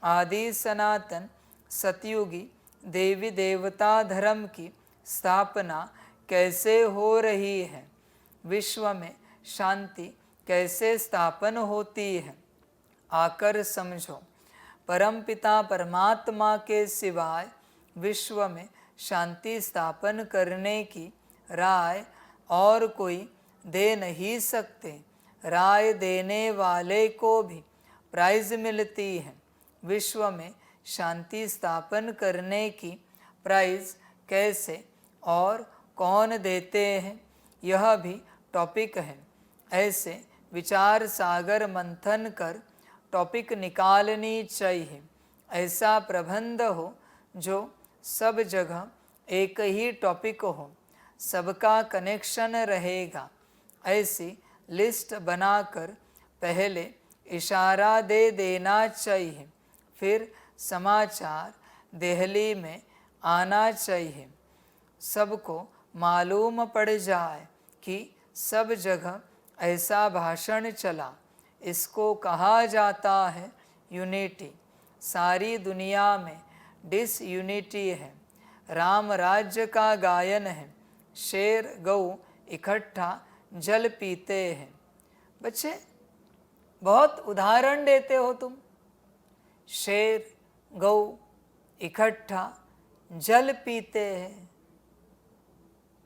आदि सनातन सतयुगी देवी देवता धर्म की स्थापना कैसे हो रही है, विश्व में शांति कैसे स्थापन होती है। आकर समझो, परमपिता परमात्मा के सिवाय विश्व में शांति स्थापन करने की राय और कोई दे नहीं सकते। राय देने वाले को भी प्राइज मिलती है। विश्व में शांति स्थापन करने की प्राइज कैसे और कौन देते हैं, यह भी टॉपिक है। ऐसे विचार सागर मंथन कर टॉपिक निकालनी चाहिए। ऐसा प्रबंध हो जो सब जगह एक ही टॉपिक हो, सबका कनेक्शन रहेगा। ऐसी लिस्ट बनाकर पहले इशारा दे देना चाहिए, फिर समाचार दिल्ली में आना चाहिए। सबको मालूम पड़ जाए कि सब जगह ऐसा भाषण चला। इसको कहा जाता है यूनिटी। सारी दुनिया में डिसयूनिटी है। राम राज्य का गायन है, शेर गऊ इकट्ठा जल पीते हैं। बच्चे बहुत उदाहरण देते हो तुम। शेर गऊ इकट्ठा जल पीते हैं।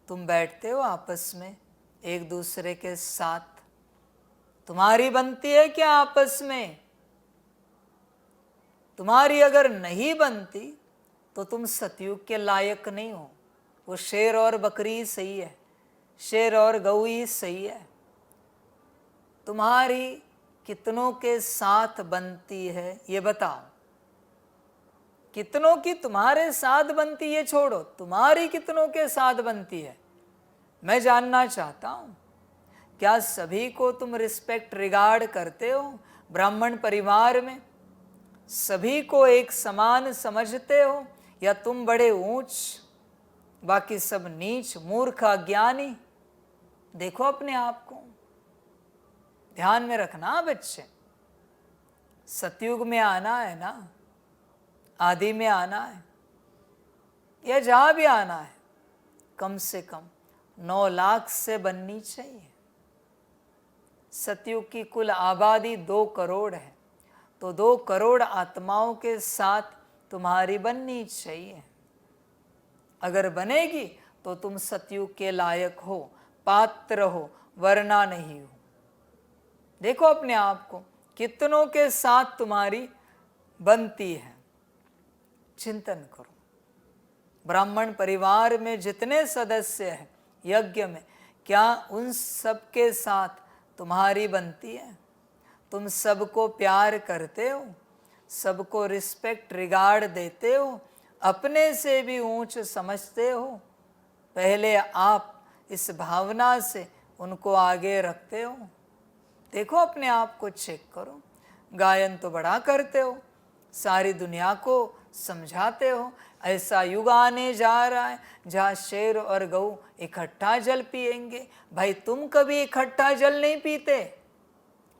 तुम बैठते हो आपस में एक दूसरे के साथ, तुम्हारी बनती है क्या आपस में? तुम्हारी अगर नहीं बनती तो तुम सतयुग के लायक नहीं हो। वो शेर और बकरी सही है, शेर और गऊ ही सही है। तुम्हारी कितनों के साथ बनती है ये बताओ। कितनों की तुम्हारे साथ बनती है छोड़ो, तुम्हारी कितनों के साथ बनती है मैं जानना चाहता हूं। क्या सभी को तुम रिस्पेक्ट रिगार्ड करते हो? ब्राह्मण परिवार में सभी को एक समान समझते हो, या तुम बड़े ऊंच बाकी सब नीच मूर्ख अज्ञानी? देखो अपने आप को, ध्यान में रखना बच्चे। सतयुग में आना है ना, आदि में आना है, या जहां भी आना है, कम से कम 9 लाख से बननी चाहिए। सतयुग की कुल आबादी 2 करोड़ है, तो 2 करोड़ आत्माओं के साथ तुम्हारी बननी चाहिए। अगर बनेगी तो तुम सतयुग के लायक हो, पात्र हो, वरना नहीं हो। देखो अपने आप को, कितनों के साथ तुम्हारी बनती है, चिंतन करो। ब्राह्मण परिवार में जितने सदस्य हैं यज्ञ में, क्या उन सब के साथ तुम्हारी बनती है? तुम सबको प्यार करते हो, सबको रिस्पेक्ट रिगार्ड देते हो, अपने से भी ऊंच समझते हो? पहले आप इस भावना से उनको आगे रखते हो। देखो अपने आप को चेक करो। गायन तो बड़ा करते हो, सारी दुनिया को समझाते हो। ऐसा युग आने जा रहा है जहाँ शेर और गऊ इकट्ठा जल पिएंगे। भाई तुम कभी इकट्ठा जल नहीं पीते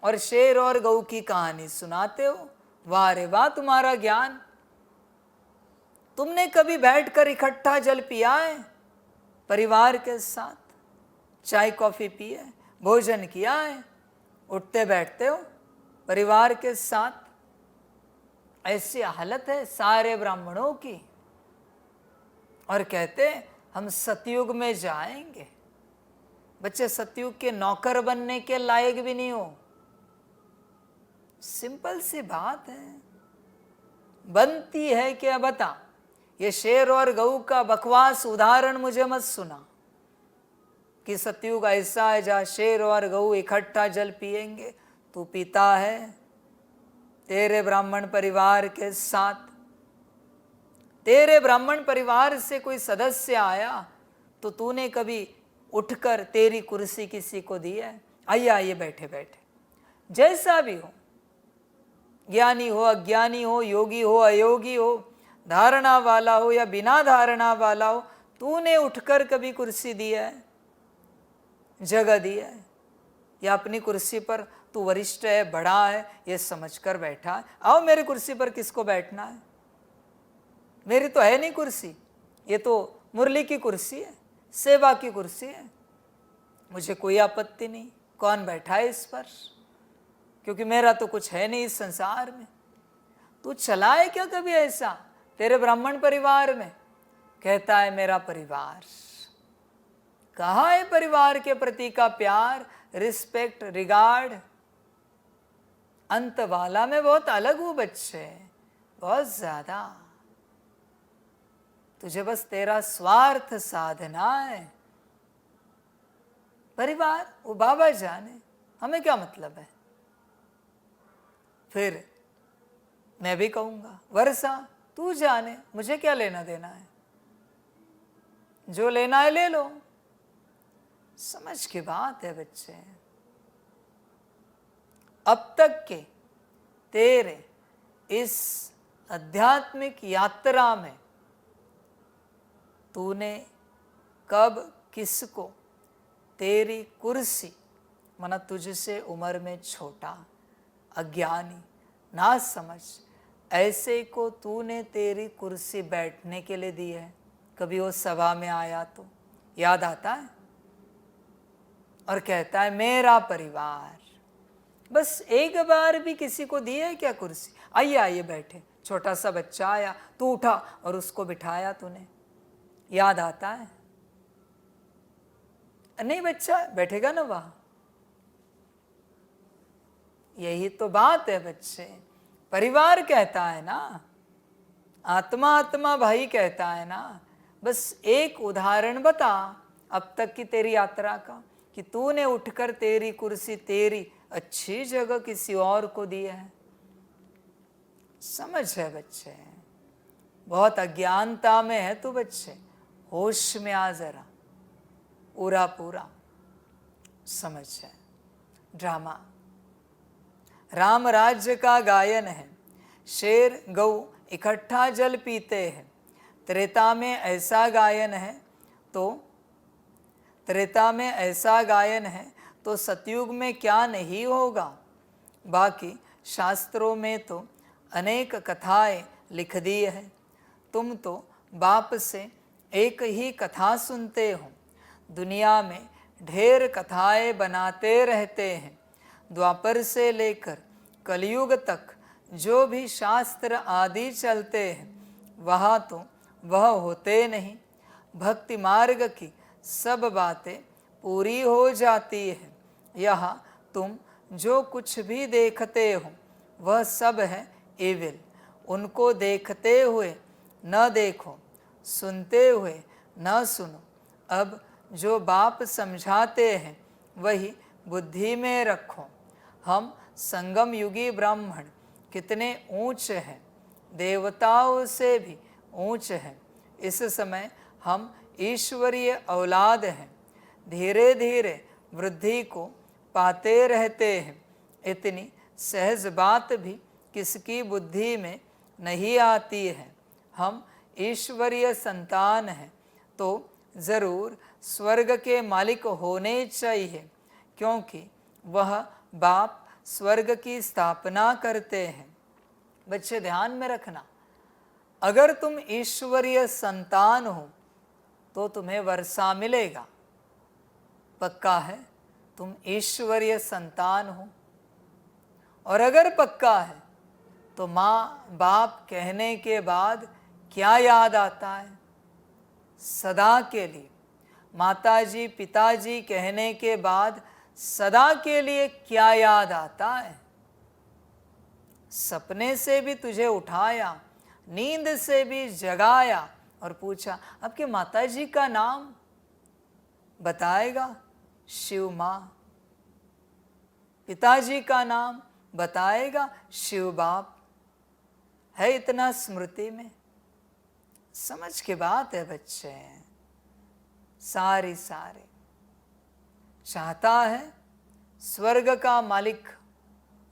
और शेर और गऊ की कहानी सुनाते हो। वाह रे वाह तुम्हारा ज्ञान। तुमने कभी बैठकर इकट्ठा जल पिया है? परिवार के साथ चाय कॉफी पिए, भोजन किया है? उठते बैठते हो परिवार के साथ? ऐसी हालत है सारे ब्राह्मणों की, और कहते हम सतयुग में जाएंगे। बच्चे सतयुग के नौकर बनने के लायक भी नहीं हो। सिंपल सी बात है। बनती है क्या बता। ये शेर और गऊ का बकवास उदाहरण मुझे मत सुना कि सतयुग ऐसा है जहाँ शेर और गऊ इकट्ठा जल पिएंगे। तू पीता है तेरे ब्राह्मण परिवार के साथ। तेरे ब्राह्मण परिवार से कोई सदस्य आया तो तूने कभी उठकर तेरी कुर्सी किसी को दी है? आइए आइए बैठे बैठे, जैसा भी हो, ज्ञानी हो अज्ञानी हो, योगी हो अयोगी हो, धारणा वाला हो या बिना धारणा वाला हो, तूने उठकर कभी कुर्सी दी है, जगह दी है? या अपनी कुर्सी पर तू वरिष्ठ है, बड़ा है, ये समझकर बैठा है? आओ मेरी कुर्सी पर किसको बैठना है? मेरी तो है नहीं कुर्सी, ये तो मुरली की कुर्सी है, सेवा की कुर्सी है। मुझे कोई आपत्ति नहीं, कौन बैठा है इस पर, क्योंकि मेरा तो कुछ है नहीं इस संसार में। तू चला है क्या कभी ऐसा तेरे ब्राह्मण परिवार में? कहता है मेरा परिवार। कहाँ है परिवार के प्रति का प्यार, रिस्पेक्ट, रिगार्ड? अंत वाला में बहुत अलग हूं बच्चे, बहुत ज्यादा। तुझे बस तेरा स्वार्थ साधना है। परिवार वो बाबा जाने, हमें क्या मतलब है। फिर मैं भी कहूंगा वर्षा तू जाने, मुझे क्या लेना देना है, जो लेना है ले लो। समझ की बात है बच्चे। अब तक के तेरे इस आध्यात्मिक यात्रा में तूने कब किसको तेरी कुर्सी, माना तुझसे उम्र में छोटा, अज्ञानी, ना समझ, ऐसे को तूने तेरी कुर्सी बैठने के लिए दी है? कभी वो सभा में आया तो, याद आता है और कहता है मेरा परिवार। बस एक बार भी किसी को दी है क्या कुर्सी? आइए आइए बैठे। छोटा सा बच्चा आया, तू उठा और उसको बिठाया तूने। याद आता है? नहीं, बच्चा बैठेगा ना वहां। यही तो बात है बच्चे। परिवार कहता है ना, आत्मा आत्मा भाई कहता है ना। बस एक उदाहरण बता अब तक की तेरी यात्रा का, कि तूने उठकर तेरी कुर्सी तेरी अच्छी जगह किसी और को दी है। समझ है बच्चे, बहुत अज्ञानता में है तू बच्चे। होश में आ जरा, पूरा पूरा समझ है। ड्रामा राम राज्य का गायन है। शेर गऊ इकट्ठा जल पीते हैं। त्रेता में ऐसा गायन है तो सतयुग में क्या नहीं होगा। बाकी शास्त्रों में तो अनेक कथाएं लिख दी है। तुम तो बाप से एक ही कथा सुनते हो। दुनिया में ढेर कथाएं बनाते रहते हैं। द्वापर से लेकर कलयुग तक जो भी शास्त्र आदि चलते हैं वह होते नहीं। भक्ति मार्ग की सब बातें पूरी हो जाती है। यहाँ तुम जो कुछ भी देखते हो वह सब है एविल। उनको देखते हुए न देखो, सुनते हुए न सुनो। अब जो बाप समझाते हैं वही बुद्धि में रखो। हम संगम युगी ब्राह्मण कितने ऊंच हैं, देवताओं से भी ऊंच हैं। इस समय हम ईश्वरीय औलाद हैं। धीरे धीरे वृद्धि को पाते रहते हैं। इतनी सहज बात भी किसकी बुद्धि में नहीं आती है। हम ईश्वरीय संतान हैं तो जरूर स्वर्ग के मालिक होने चाहिए, क्योंकि वह बाप स्वर्ग की स्थापना करते हैं। बच्चे ध्यान में रखना, अगर तुम ईश्वरीय संतान हो तो तुम्हें वर्षा मिलेगा। पक्का है तुम ईश्वरीय संतान हो। और अगर पक्का है तो माँ बाप कहने के बाद क्या याद आता है? सदा के लिए। माताजी पिताजी कहने के बाद सदा के लिए क्या याद आता है? सपने से भी तुझे उठाया, नींद से भी जगाया और पूछा आपके माताजी का नाम बताएगा? शिव माँ। पिताजी का नाम बताएगा? शिव बाप। है इतना स्मृति में? समझ के बात है बच्चे। सारी चाहता है स्वर्ग का मालिक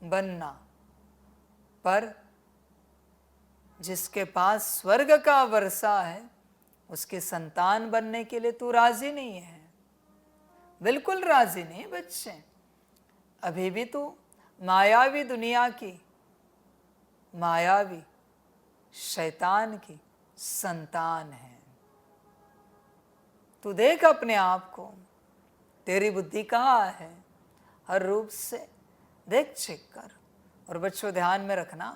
बनना, पर जिसके पास स्वर्ग का वर्षा है उसके संतान बनने के लिए तू राजी नहीं है। बिल्कुल राजी नहीं बच्चे। अभी भी तू मायावी दुनिया की, मायावी शैतान की संतान है। तू देख अपने आप को, तेरी बुद्धि कहाँ है? हर रूप से देख, चेक कर। और बच्चों ध्यान में रखना,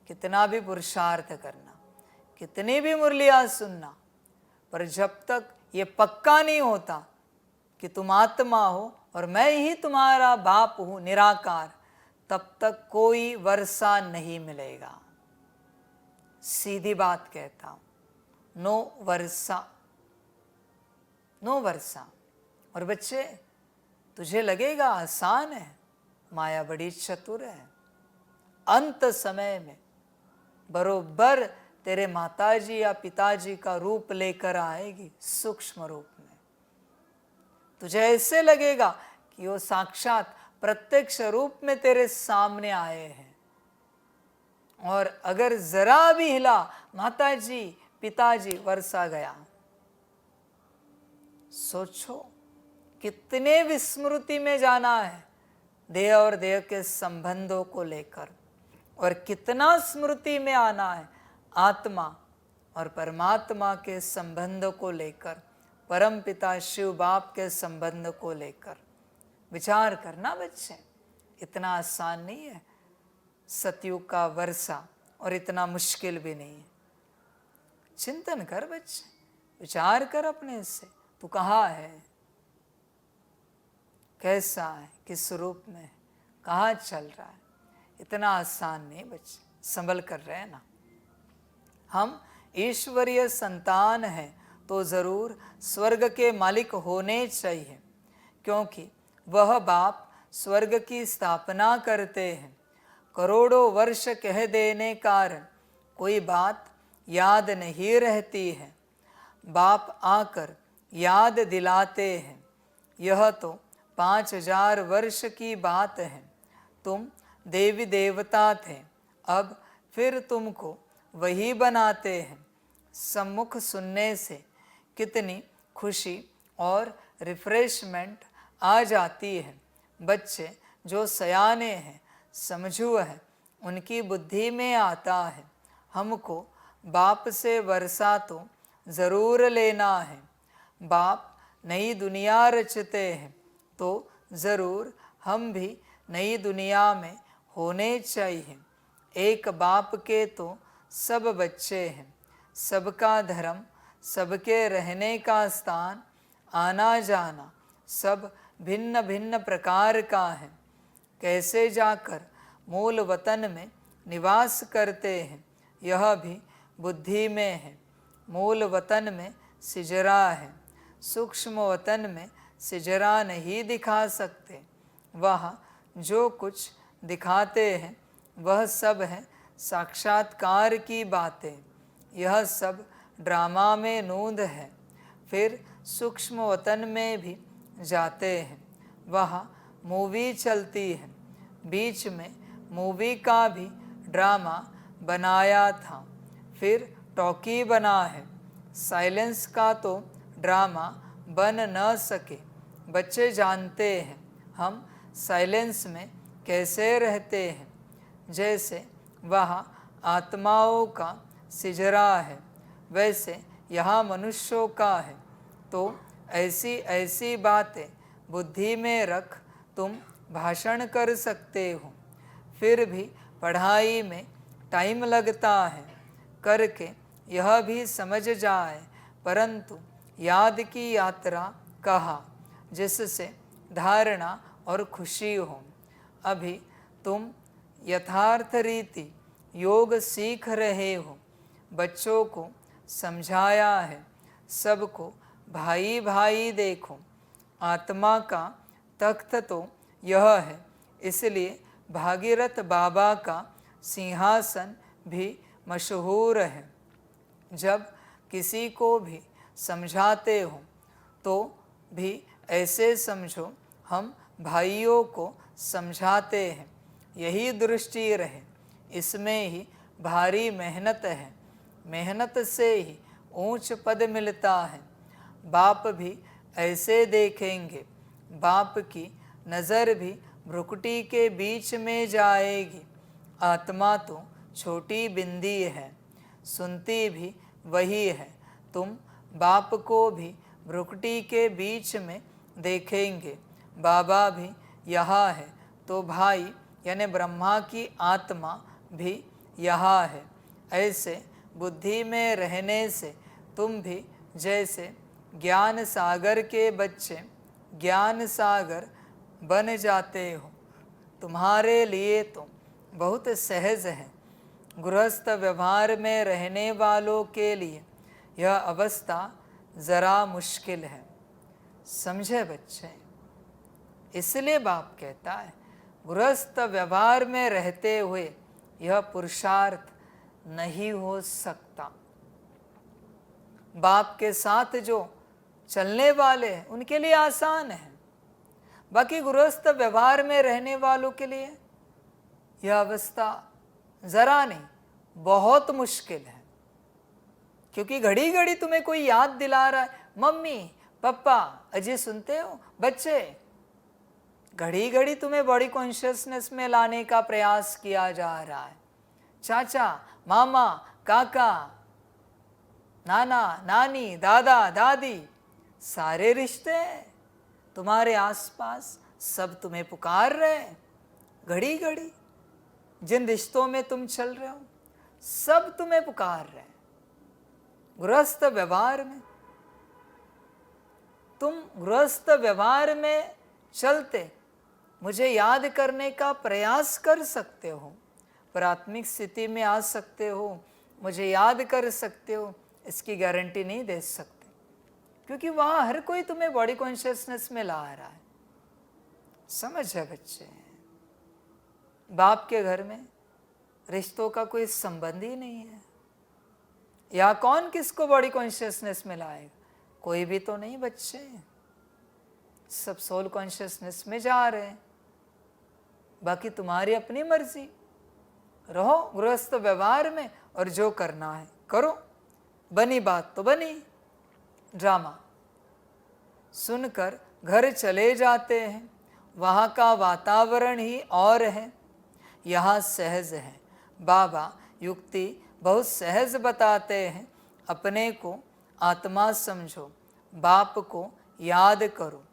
कितना भी पुरुषार्थ करना, कितनी भी मुरलियाँ सुनना, पर जब तक ये पक्का नहीं होता कि तुम आत्मा हो और मैं ही तुम्हारा बाप हूँ निराकार, तब तक कोई वर्षा नहीं मिलेगा। सीधी बात कहता हूँ, नो वर्षा, नो वर्षा। और बच्चे तुझे लगेगा आसान है, माया बड़ी चतुर है। अंत समय में बरोबर तेरे माताजी या पिताजी का रूप लेकर आएगी, सूक्ष्म रूप में। तुझे ऐसे लगेगा कि वो साक्षात प्रत्यक्ष रूप में तेरे सामने आए हैं। और अगर जरा भी हिला, माताजी पिताजी, वर्षा गया। सोचो कितने विस्मृति में जाना है देह और देह के संबंधों को लेकर, और कितना स्मृति में आना है आत्मा और परमात्मा के संबंध को लेकर। परम पिता शिव बाप के संबंध को लेकर विचार करना बच्चे। इतना आसान नहीं है सतयुग का वर्षा, और इतना मुश्किल भी नहीं है। चिंतन कर बच्चे, विचार कर अपने से, तू कहाँ है, कैसा है, किस रूप में है, कहाँ चल रहा है। इतना आसान नहीं बच्चे, संभल कर रहे ना। हम ईश्वरीय संतान हैं तो जरूर स्वर्ग के मालिक होने चाहिए, क्योंकि वह बाप स्वर्ग की स्थापना करते हैं। करोड़ों वर्ष कह देने कारण कोई बात याद नहीं रहती है, बाप आकर याद दिलाते हैं। यह तो 5000 वर्ष की बात है। तुम देवी देवता थे, अब फिर तुमको वही बनाते हैं। सम्मुख सुनने से कितनी खुशी और रिफ्रेशमेंट आ जाती है। बच्चे जो सयाने हैं, समझू है, उनकी बुद्धि में आता है, हमको बाप से वर्षा तो ज़रूर लेना है। बाप नई दुनिया रचते हैं तो ज़रूर हम भी नई दुनिया में होने चाहिए। एक बाप के तो सब बच्चे हैं, सबका धर्म, सबके रहने का स्थान, आना जाना सब भिन्न भिन्न प्रकार का है। कैसे जाकर मूल वतन में निवास करते हैं, यह भी बुद्धि में है। मूल वतन में सिजरा है, सूक्ष्म वतन में सिजरा नहीं दिखा सकते। वह जो कुछ दिखाते हैं वह सब है साक्षात्कार की बातें। यह सब ड्रामा में नूंद है। फिर सूक्ष्म वतन में भी जाते हैं, वहाँ मूवी चलती है। बीच में मूवी का भी ड्रामा बनाया था, फिर टॉकी बना है। साइलेंस का तो ड्रामा बन न सके। बच्चे जानते हैं हम साइलेंस में कैसे रहते हैं। जैसे वहाँ आत्माओं का सिजरा है, वैसे यहाँ मनुष्यों का है। तो ऐसी ऐसी बातें बुद्धि में रख तुम भाषण कर सकते हो। फिर भी पढ़ाई में टाइम लगता है, करके यह भी समझ जाए। परंतु याद की यात्रा कहा, जिससे धारणा और खुशी हो। अभी तुम यथार्थ रीति योग सीख रहे हो। बच्चों को समझाया है, सबको भाई भाई देखो। आत्मा का तख्त तो यह है, इसलिए भागीरथ बाबा का सिंहासन भी मशहूर है। जब किसी को भी समझाते हो तो भी ऐसे समझो हम भाइयों को समझाते हैं। यही दृष्टि रहे। इसमें ही भारी मेहनत है, मेहनत से ही ऊंच पद मिलता है। बाप भी ऐसे देखेंगे। बाप की नज़र भी भ्रुकुटी के बीच में जाएगी। आत्मा तो छोटी बिंदी है, सुनती भी वही है। तुम बाप को भी भ्रुकुटी के बीच में देखेंगे। बाबा भी यहाँ है तो भाई यानी ब्रह्मा की आत्मा भी यहाँ है। ऐसे बुद्धि में रहने से तुम भी जैसे ज्ञान सागर के बच्चे ज्ञान सागर बन जाते हो। तुम्हारे लिए तो बहुत सहज है। गृहस्थ व्यवहार में रहने वालों के लिए यह अवस्था ज़रा मुश्किल है। समझे बच्चे? इसलिए बाप कहता है गृहस्थ व्यवहार में रहते हुए यह पुरुषार्थ नहीं हो सकता। बाप के साथ जो चलने वाले हैं उनके लिए आसान है, बाकी गृहस्थ व्यवहार में रहने वालों के लिए यह अवस्था ज़रा नहीं, बहुत मुश्किल है। क्योंकि घड़ी घड़ी तुम्हें कोई याद दिला रहा है, मम्मी पापा अजय सुनते हो बच्चे, घड़ी घड़ी तुम्हें बॉडी कॉन्शियसनेस में लाने का प्रयास किया जा रहा है। चाचा मामा काका नाना नानी दादा दादी सारे रिश्ते हैं तुम्हारे आसपास, सब तुम्हें पुकार रहे हैं। घड़ी घड़ी जिन रिश्तों में तुम चल रहे हो सब तुम्हें पुकार रहे हैं। गृहस्थ व्यवहार में तुम गृहस्थ व्यवहार में चलते मुझे याद करने का प्रयास कर सकते हो, प्राथमिक स्थिति में आ सकते हो, मुझे याद कर सकते हो, इसकी गारंटी नहीं दे सकते, क्योंकि वहाँ हर कोई तुम्हें बॉडी कॉन्शियसनेस में ला रहा है। समझ है बच्चे, बाप के घर में रिश्तों का कोई संबंध ही नहीं है। या कौन किसको बॉडी कॉन्शियसनेस में लाएगा? कोई भी तो नहीं बच्चे, सब सोल कॉन्शियसनेस में जा रहे हैं। बाकी तुम्हारी अपनी मर्जी, रहो गृहस्थ व्यवहार में और जो करना है करो। बनी बात तो बनी। ड्रामा सुनकर घर चले जाते हैं, वहाँ का वातावरण ही और है, यहाँ सहज है। बाबा युक्ति बहुत सहज बताते हैं। अपने को आत्मा समझो, बाप को याद करो,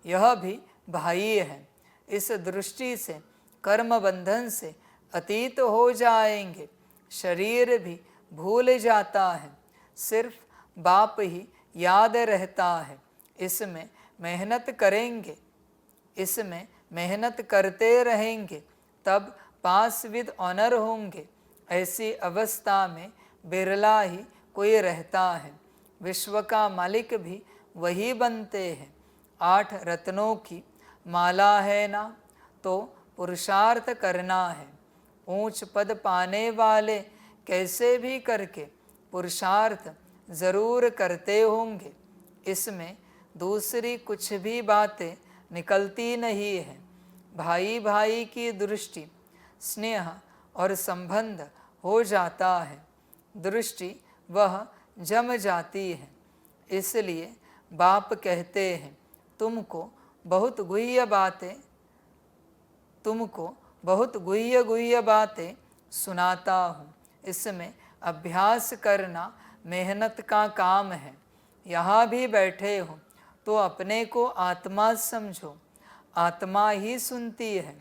यह भी भाई है। इस दृष्टि से कर्म बंधन से अतीत हो जाएंगे। शरीर भी भूल जाता है, सिर्फ बाप ही याद रहता है। इसमें मेहनत करेंगे, इसमें मेहनत करते रहेंगे, तब पास विद ऑनर होंगे। ऐसी अवस्था में बिरला ही कोई रहता है। विश्व का मालिक भी वही बनते हैं। 8 रत्नों की माला है ना, तो पुरुषार्थ करना है। ऊंच पद पाने वाले कैसे भी करके पुरुषार्थ जरूर करते होंगे। इसमें दूसरी कुछ भी बातें निकलती नहीं है। भाई भाई की दृष्टि, स्नेह और संबंध हो जाता है। दृष्टि वह जम जाती है। इसलिए बाप कहते हैं, तुमको बहुत गुह्य बातें सुनाता हूँ। इसमें अभ्यास करना मेहनत का काम है। यहाँ भी बैठे हो तो अपने को आत्मा समझो। आत्मा ही सुनती है।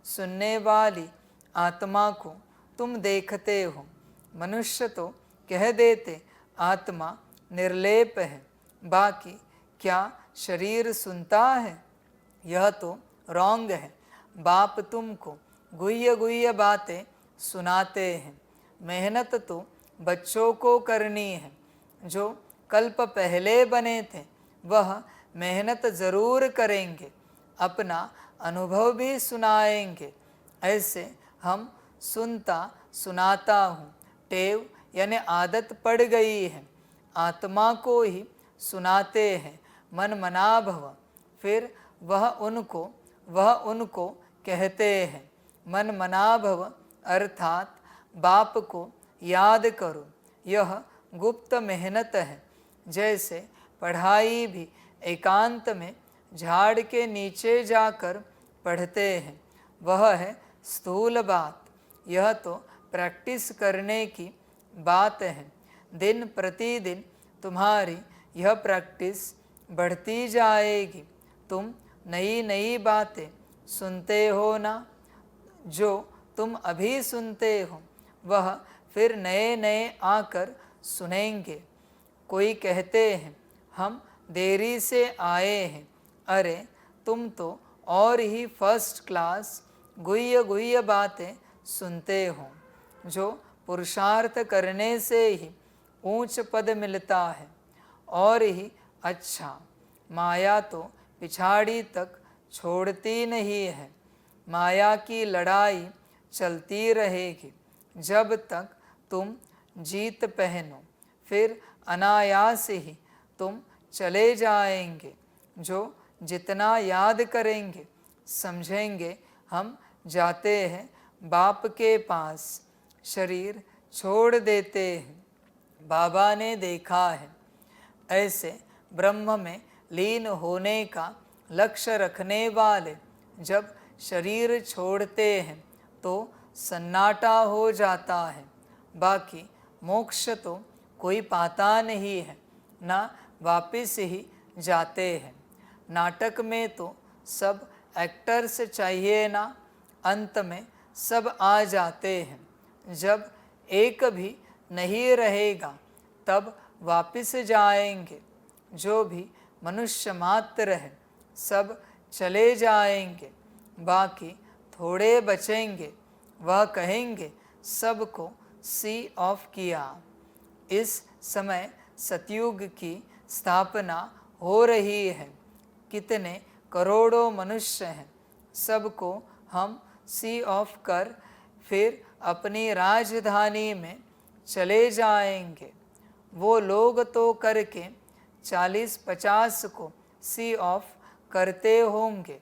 सुनने वाली आत्मा को तुम देखते हो। मनुष्य तो कह देते आत्मा निर्लेप है, बाकी क्या शरीर सुनता है? यह तो रॉन्ग है। बाप तुमको गुह्य बातें सुनाते हैं। मेहनत तो बच्चों को करनी है। जो कल्प पहले बने थे वह मेहनत ज़रूर करेंगे, अपना अनुभव भी सुनाएंगे। ऐसे हम सुनता सुनाता हूँ, टेव यानी आदत पड़ गई है। आत्मा को ही सुनाते हैं, मन मना भव। फिर वह उनको कहते हैं, मन मना भव अर्थात बाप को याद करो। यह गुप्त मेहनत है। जैसे पढ़ाई भी एकांत में झाड़ के नीचे जाकर पढ़ते हैं, वह है स्थूल बात। यह तो प्रैक्टिस करने की बात है। दिन प्रतिदिन तुम्हारी यह प्रैक्टिस बढ़ती जाएगी। तुम नई नई बातें सुनते हो ना, जो तुम अभी सुनते हो वह फिर नए नए आकर सुनेंगे। कोई कहते हैं हम देरी से आए हैं। अरे तुम तो और ही फर्स्ट क्लास गुह्य बातें सुनते हो। जो पुरुषार्थ करने से ही ऊंच पद मिलता है और ही अच्छा। माया तो पिछाड़ी तक छोड़ती नहीं है। माया की लड़ाई चलती रहेगी जब तक तुम जीत पहनो, फिर अनायास ही तुम चले जाएंगे। जो जितना याद करेंगे समझेंगे हम जाते हैं बाप के पास, शरीर छोड़ देते हैं। बाबा ने देखा है, ऐसे ब्रह्म में लीन होने का लक्ष्य रखने वाले जब शरीर छोड़ते हैं तो सन्नाटा हो जाता है। बाकी मोक्ष तो कोई पाता नहीं है, ना वापिस ही जाते हैं। नाटक में तो सब एक्टर्स चाहिए ना, अंत में सब आ जाते हैं। जब एक भी नहीं रहेगा तब वापिस जाएंगे। जो भी मनुष्य मात्र है सब चले जाएंगे, बाकी थोड़े बचेंगे। वह कहेंगे सबको सी ऑफ किया। इस समय सतयुग की स्थापना हो रही है। कितने करोड़ों मनुष्य हैं, सबको हम सी ऑफ कर फिर अपनी राजधानी में चले जाएंगे। वो लोग तो करके 40-50 को सी ऑफ करते होंगे,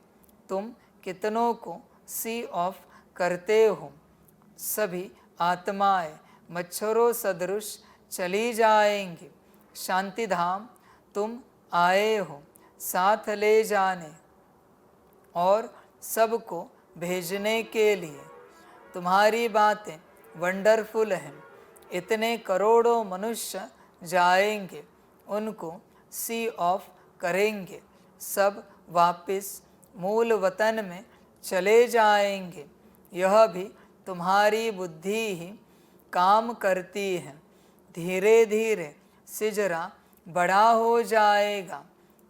तुम कितनों को सी ऑफ करते हो? सभी आत्माएं मच्छरों सदृश चली जाएंगी। शांति धाम तुम आए हो साथ ले जाने और सबको भेजने के लिए। तुम्हारी बातें वंडरफुल हैं। इतने करोड़ों मनुष्य जाएंगे, उनको सी ऑफ करेंगे, सब वापिस मूल वतन में चले जाएंगे। यह भी तुम्हारी बुद्धि ही काम करती है। धीरे धीरे सिजरा बड़ा हो जाएगा,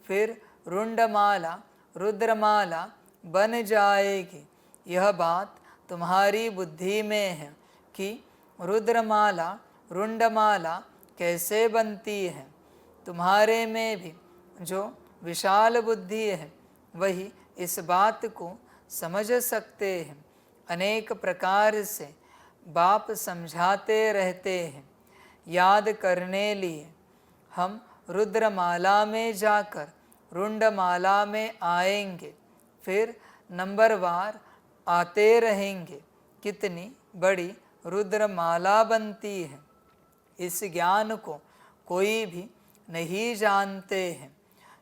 फिर रुंडमाला रुद्रमाला बन जाएगी। यह बात तुम्हारी बुद्धि में है कि रुद्रमाला रुंडमाला कैसे बनती है। तुम्हारे में भी जो विशाल बुद्धि है वही इस बात को समझ सकते हैं। अनेक प्रकार से बाप समझाते रहते हैं। याद करने लिए हम रुद्रमाला में जाकर रुंडमाला में आएंगे, फिर नंबरवार आते रहेंगे। कितनी बड़ी रुद्रमाला बनती है, इस ज्ञान को कोई भी नहीं जानते हैं।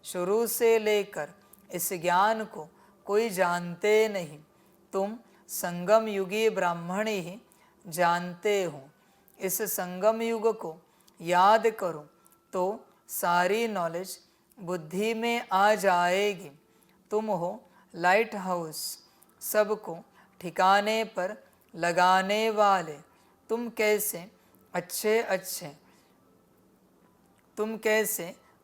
शुरू से लेकर इस ज्ञान को कोई जानते नहीं। तुम संगम युगी ब्राह्मण ही जानते हो। इस संगम युग को याद करो तो सारी नॉलेज बुद्धि में आ जाएगी। तुम हो लाइट हाउस, सबको ठिकाने पर लगाने वाले। तुम कैसे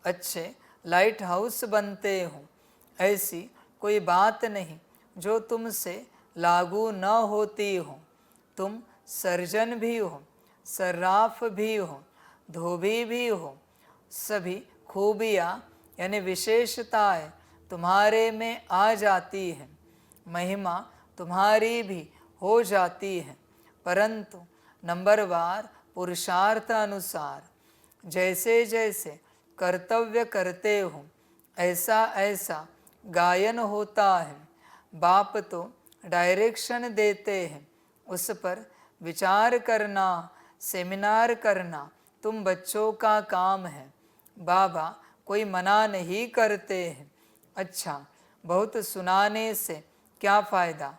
अच्छे लाइट हाउस बनते हो। ऐसी कोई बात नहीं जो तुमसे लागू न होती हो। तुम सर्जन भी हो, सर्राफ भी हो, धोबी भी हो। सभी खूबियाँ यानी विशेषताएं तुम्हारे में आ जाती हैं। महिमा तुम्हारी भी हो जाती है, परंतु नंबरवार पुरुषार्थ अनुसार जैसे जैसे कर्तव्य करते हो ऐसा ऐसा गायन होता है। बाप तो डायरेक्शन देते हैं, उस पर विचार करना, सेमिनार करना तुम बच्चों का काम है। बाबा कोई मना नहीं करते हैं। अच्छा, बहुत सुनाने से क्या फ़ायदा।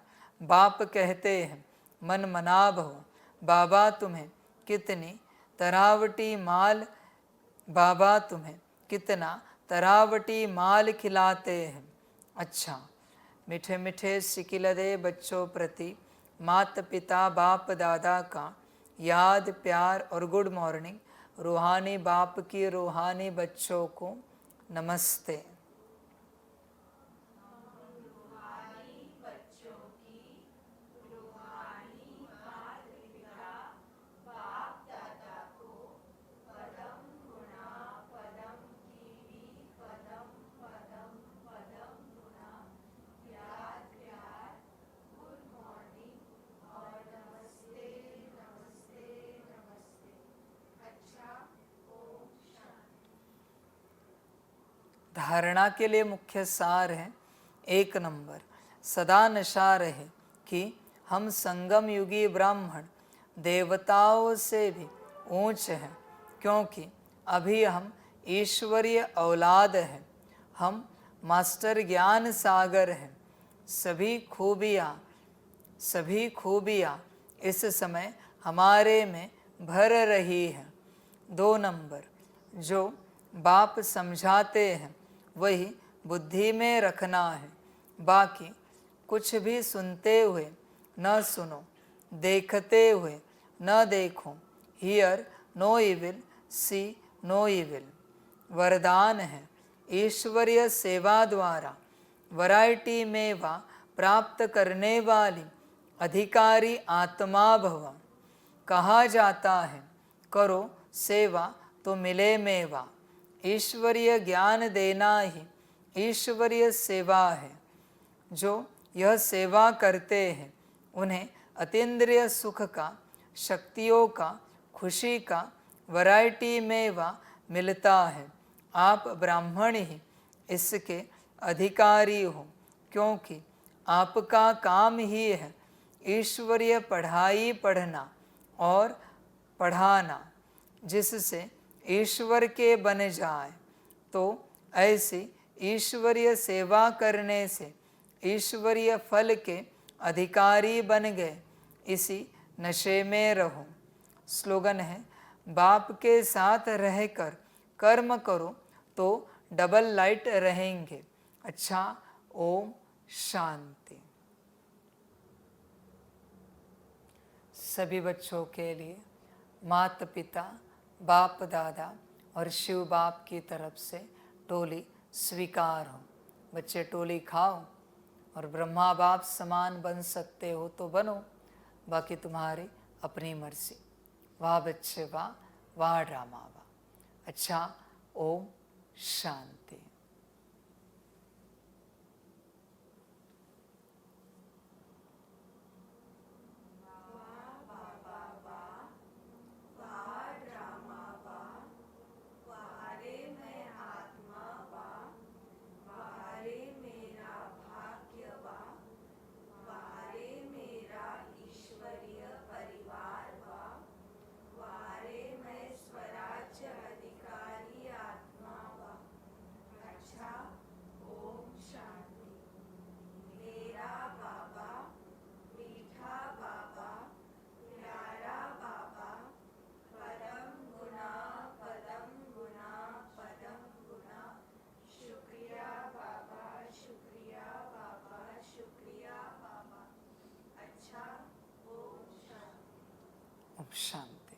बाप कहते हैं मन मनाभ हो। बाबा तुम्हें कितनी तरावटी माल बाबा तुम्हें कितना तरावटी माल खिलाते हैं। अच्छा, मीठे मीठे सिकिलदे बच्चों प्रति माता पिता बाप दादा का याद प्यार और गुड मॉर्निंग। रूहानी बाप की रूहानी बच्चों को नमस्ते। धारणा के लिए मुख्य सार है। 1 नंबर, सदा नशा रहे कि हम संगम युगी ब्राह्मण देवताओं से भी ऊंच हैं, क्योंकि अभी हम ईश्वरीय औलाद हैं। हम मास्टर ज्ञान सागर हैं। सभी खूबियाँ इस समय हमारे में भर रही हैं। 2 नंबर, जो बाप समझाते हैं वही बुद्धि में रखना है। बाकी कुछ भी सुनते हुए न सुनो, देखते हुए न देखो। Hear no evil, see no evil. वरदान है ईश्वरीय सेवा द्वारा वैरायटी में वा प्राप्त करने वाली अधिकारी आत्मा भव। कहा जाता है करो सेवा तो मिले मेवा। ईश्वरीय ज्ञान देना ही ईश्वरीय सेवा है। जो यह सेवा करते हैं उन्हें अतीन्द्रिय सुख का, शक्तियों का, खुशी का वैरायटी में वा मिलता है। आप ब्राह्मण ही इसके अधिकारी हो, क्योंकि आपका काम ही है ईश्वरीय पढ़ाई पढ़ना और पढ़ाना, जिससे ईश्वर के बन जाए। तो ऐसी ईश्वरीय सेवा करने से ईश्वरीय फल के अधिकारी बन गए। इसी नशे में रहो। स्लोगन है बाप के साथ रहकर कर्म करो तो डबल लाइट रहेंगे। अच्छा, ओम शांति। सभी बच्चों के लिए माता पिता, बाप दादा और शिव बाप की तरफ से टोली स्वीकार हो। बच्चे टोली खाओ और ब्रह्मा बाप समान बन सकते हो तो बनो, बाकी तुम्हारी अपनी मर्जी। वाह बच्चे वाह, वाह ड्रामा वाह। अच्छा, ओम शांति। शांति।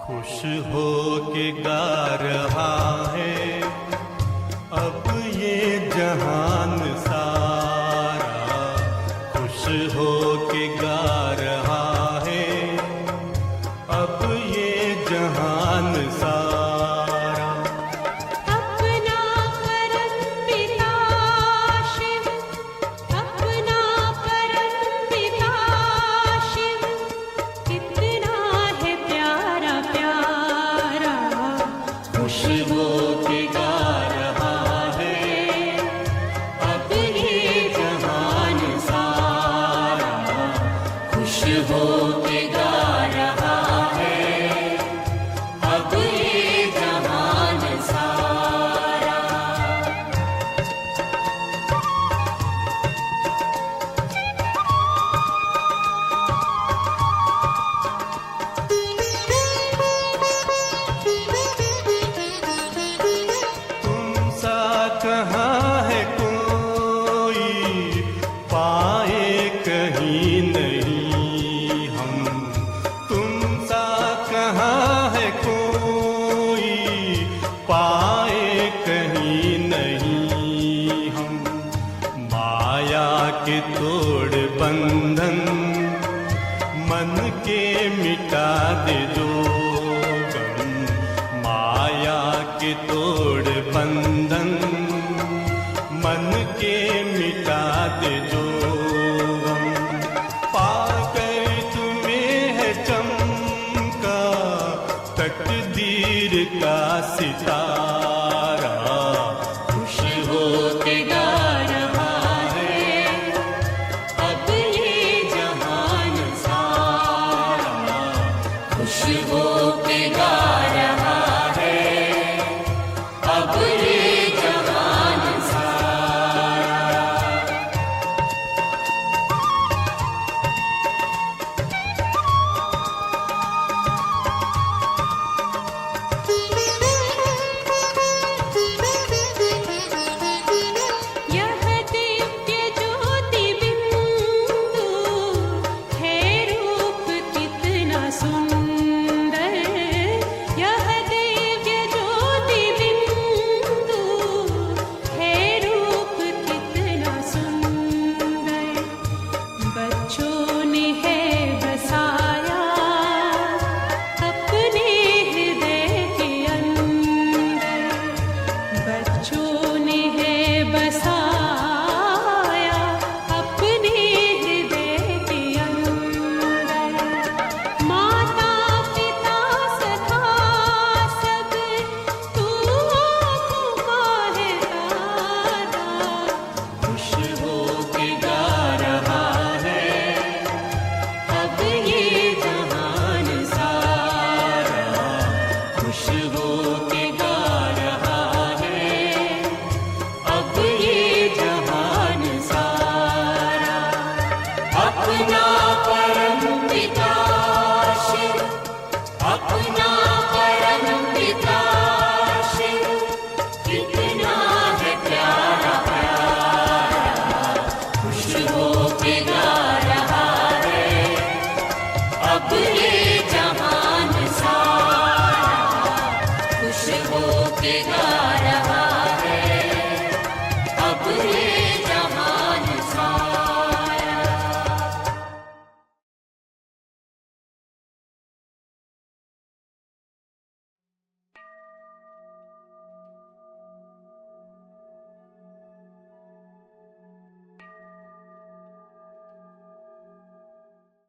खुश हो के गा रहा है अब ये जहान सारा। खुश हो के गा रहा है अब ये जहान सारा। अपना परम पिता शिव, अपना परम पिता शिव, कितना है प्यारा प्यारा। खुश हो के गा रहा है अब ये जहान सारा। खुश हो के गा रहा है अब ये जहान सारा। तुम सा कहाँ है कोई पाए कहीं नहीं हम। तुम सा कहाँ है कोई पाए कहीं नहीं हम। माया के तोड़ बंधन मन के मिटा दे जो गम। माया के तोड़ बंधन मन के मिटा दे जो गम। पाकर तुम्हें है चमका तकदीर कबीर का सितारा खुश हो के गा रहा है अब ये जहान सारा, खुश हो के गा रहा है अब ये जहान सारा। यह दिव्य ज्योति बिंदु है रूप कितना सुंदर, यह दिव्य ज्योति बिंदु है रूप कितना सुंदर। बच्चों ने है बसाया अपने हृदय के अंदर, बच्चों ने है बसाया अपने हृदय के अंदर। माता पिता सखा सब तू आँखों का है तारा, खुश हो के गा रहा है अब ये जहान सारा, खुश हो के गा रहा है अब ये जहान सारा। अपना परम पिता शिव, अपना परम पिता शिव कितना है प्यारा प्यारा, खुश हो के गा